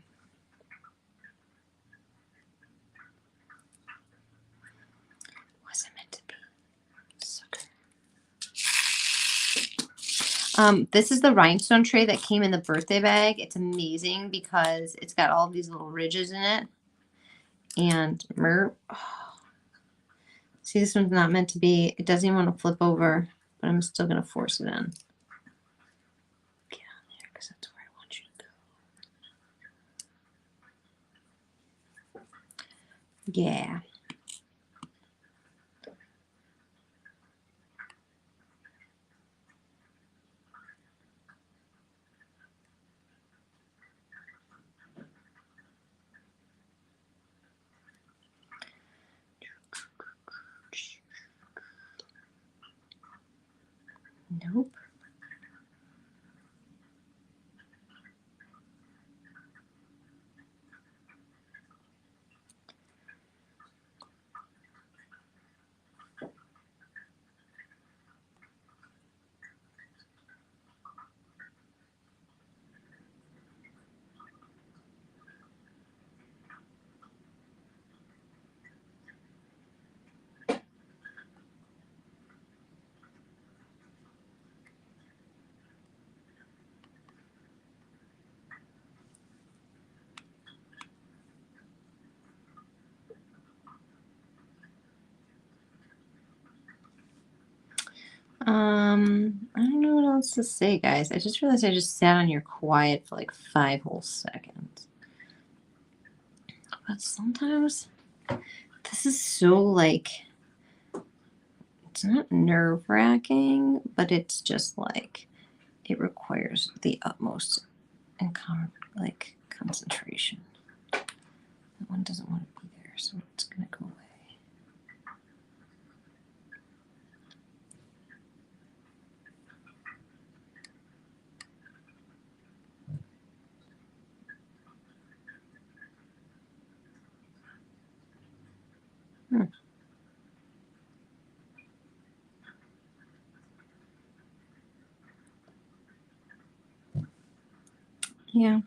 Wasn't meant to be. Sucker. This is the rhinestone tray that came in the birthday bag. It's amazing because it's got all these little ridges in it. And see, this one's not meant to be. It doesn't even want to flip over, but I'm still going to force it in. Get on there because that's where I want you to go. Yeah. Nope. I don't know what else to say, guys. I just realized I just sat on your quiet for like 5 whole seconds. But sometimes this is so like, it's not nerve-wracking, but it's just like, it requires the utmost and concentration. That one doesn't want to be there, so it's going to go away. Yeah.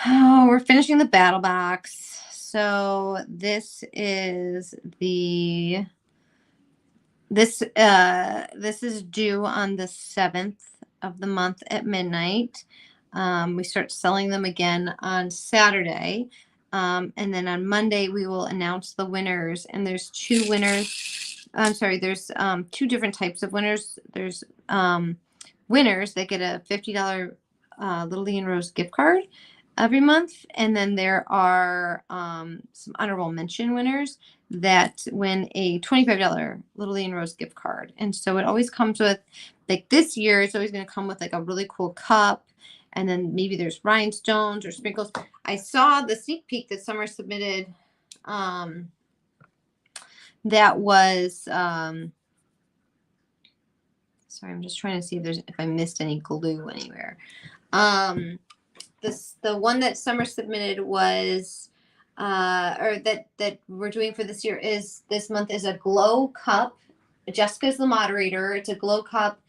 Oh, we're finishing the battle box. So this is this is due on the 7th of the month at midnight. We start selling them again on Saturday. And then on Monday we will announce the winners, and there's 2 winners. I'm sorry, there's 2 different types of winners. There's winners that get a $50 Little Lee and Rose gift card every month, and then there are some honorable mention winners that win a $25 Little Lee and Rose gift card. And so it always comes with, like this year, it's always going to come with like a really cool cup, and then maybe there's rhinestones or sprinkles. I saw the sneak peek that Summer submitted. That was sorry, I'm just trying to see if I missed any glue anywhere. The one that Summer submitted was or that we're doing for this month is a glow cup. Jessica's the moderator. It's a glow cup,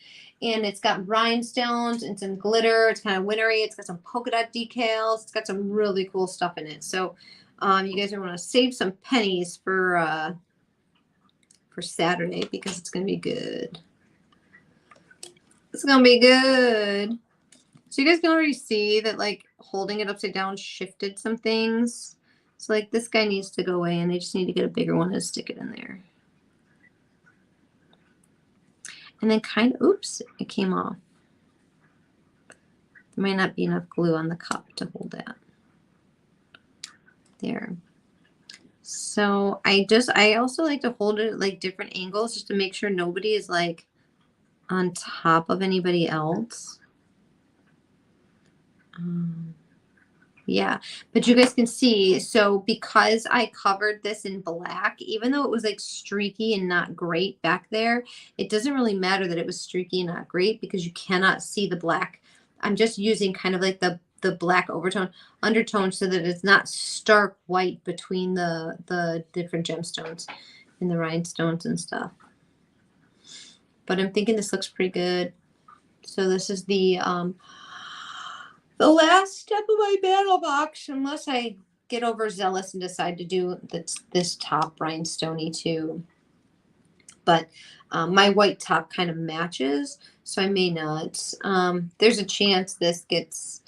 and it's got rhinestones and some glitter. It's kind of wintry. It's got some polka dot decals. It's got some really cool stuff in it. So you guys are going to save some pennies for Saturday because it's going to be good. It's going to be good. So you guys can already see that like holding it upside down shifted some things. So like this guy needs to go away, and I just need to get a bigger one and stick it in there. And then oops, it came off. There might not be enough glue on the cup to hold that. There. So I also like to hold it at like different angles just to make sure nobody is like on top of anybody else. Yeah, but you guys can see, so because I covered this in black, even though it was like streaky and not great back there, it doesn't really matter that it was streaky and not great because you cannot see the black. I'm just using kind of like the black undertone so that it's not stark white between the different gemstones and the rhinestones and stuff. But I'm thinking this looks pretty good. So this is the last step of my battle box, unless I get overzealous and decide to do this top rhinestoney too. But my white top kind of matches, so I may not. There's a chance this gets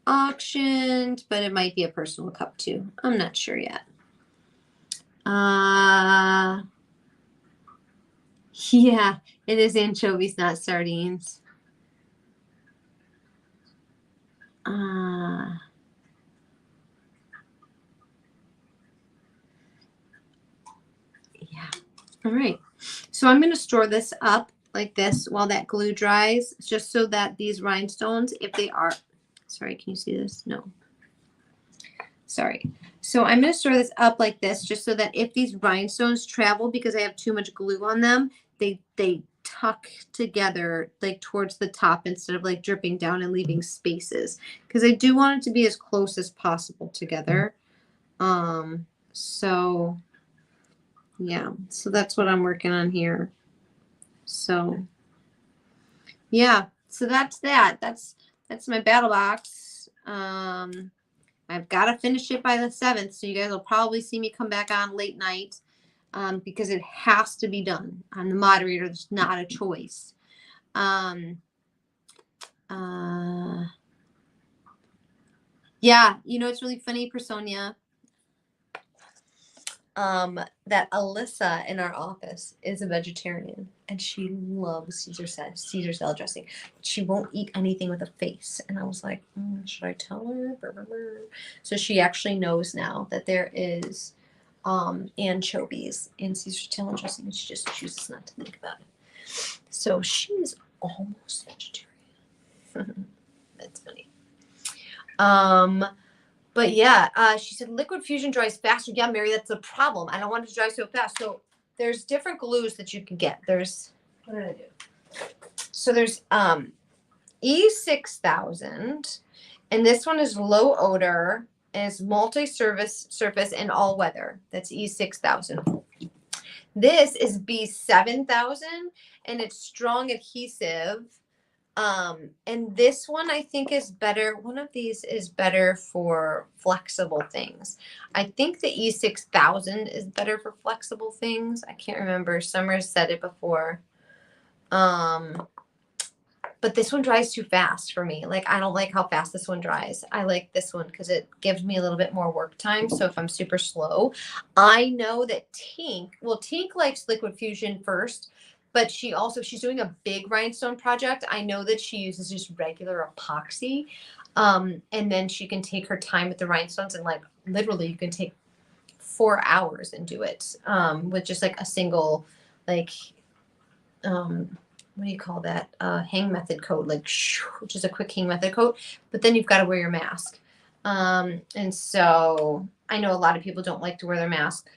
auctioned, but it might be a personal cup too. I'm not sure yet. Yeah, it is anchovies, not sardines. Yeah. All right. So I'm going to store this up like this while that glue dries, just so that these rhinestones, if they are, sorry, can you see this? No. Sorry. So I'm going to store this up like this, just so that if these rhinestones travel, because I have too much glue on them, they tuck together like towards the top instead of like dripping down and leaving spaces, because I do want it to be as close as possible together. So yeah, so that's what I'm working on here. So yeah, so that's that. That's my battle box. I've got to finish it by the 7th, so you guys will probably see me come back on late night, because it has to be done. I'm the moderator. There's not a choice. Yeah, you know, it's really funny, Personia. That Alyssa in our office is a vegetarian and she loves Caesar salad dressing. She won't eat anything with a face. And I was like, should I tell her? Brr, brr, brr. So she actually knows now that there is anchovies in Caesar salad dressing, and she just chooses not to think about it. So she's almost vegetarian. That's funny. But yeah, she said liquid fusion dries faster. Yeah, Mary, that's the problem. I don't want it to dry so fast. So there's different glues that you can get. There's, what did I do? So there's E6000, and this one is low odor and it's multi-surface and all weather. That's E6000. This is B7000 and it's strong adhesive. And this one I think is better. One of these is better for flexible things. I think the E6000 is better for flexible things. I can't remember. Summer said it before. But this one dries too fast for me. Like, I don't like how fast this one dries. I like this one because it gives me a little bit more work time. So if I'm super slow, I know that Tink likes liquid fusion first, but she's doing a big rhinestone project. I know that she uses just regular epoxy. And then she can take her time with the rhinestones, and like literally you can take 4 hours and do it with just like a single, like, what do you call that? Hang method coat, like, which is a quick hang method coat, but then you've got to wear your mask. And so I know a lot of people don't like to wear their mask.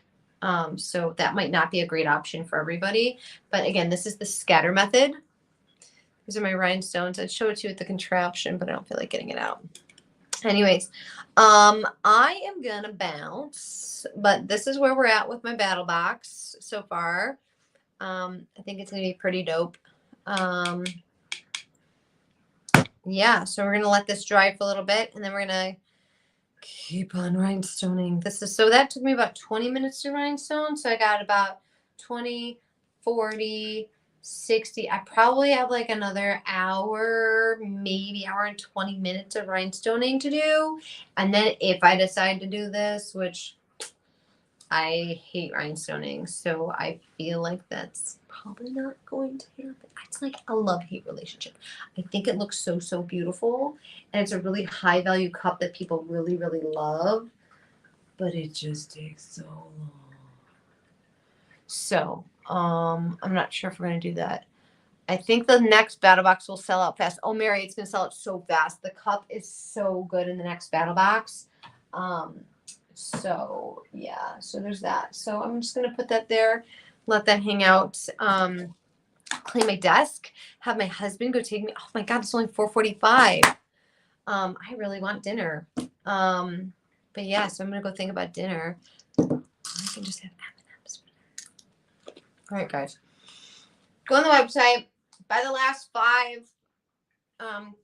So that might not be a great option for everybody. But again, this is the scatter method. These are my rhinestones. I'd show it to you with the contraption, but I don't feel like getting it out. Anyways, I am gonna bounce, but this is where we're at with my battle box so far. I think it's gonna be pretty dope. Yeah, so we're gonna let this dry for a little bit, and then we're gonna keep on rhinestoning. So that took me about 20 minutes to rhinestone. So I got about 20, 40, 60. I probably have like another hour, maybe hour and 20 minutes of rhinestoning to do. And then if I decide to do this, which I hate rhinestoning, so I feel like that's probably not going to happen. It's like a love-hate relationship. I think it looks so, so beautiful, and it's a really high-value cup that people really, really love, but it just takes so long. So, I'm not sure if we're going to do that. I think the next battle box will sell out fast. Oh, Mary, it's gonna sell out so fast. The cup is so good in the next battle box. So yeah, so there's that. So I'm just gonna put that there, let that hang out. Clean my desk, have my husband go take me. Oh my God, it's only 4:45. I really want dinner. But yeah, so I'm gonna go think about dinner. I can just have M&Ms. All right, guys. Go on the website, buy the last 5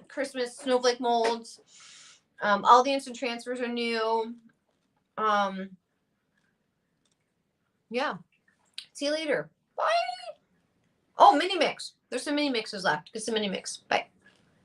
Christmas snowflake molds. All the instant transfers are new. Yeah. See you later. Bye. Oh, mini mix. There's some mini mixes left. Get some mini mix. Bye.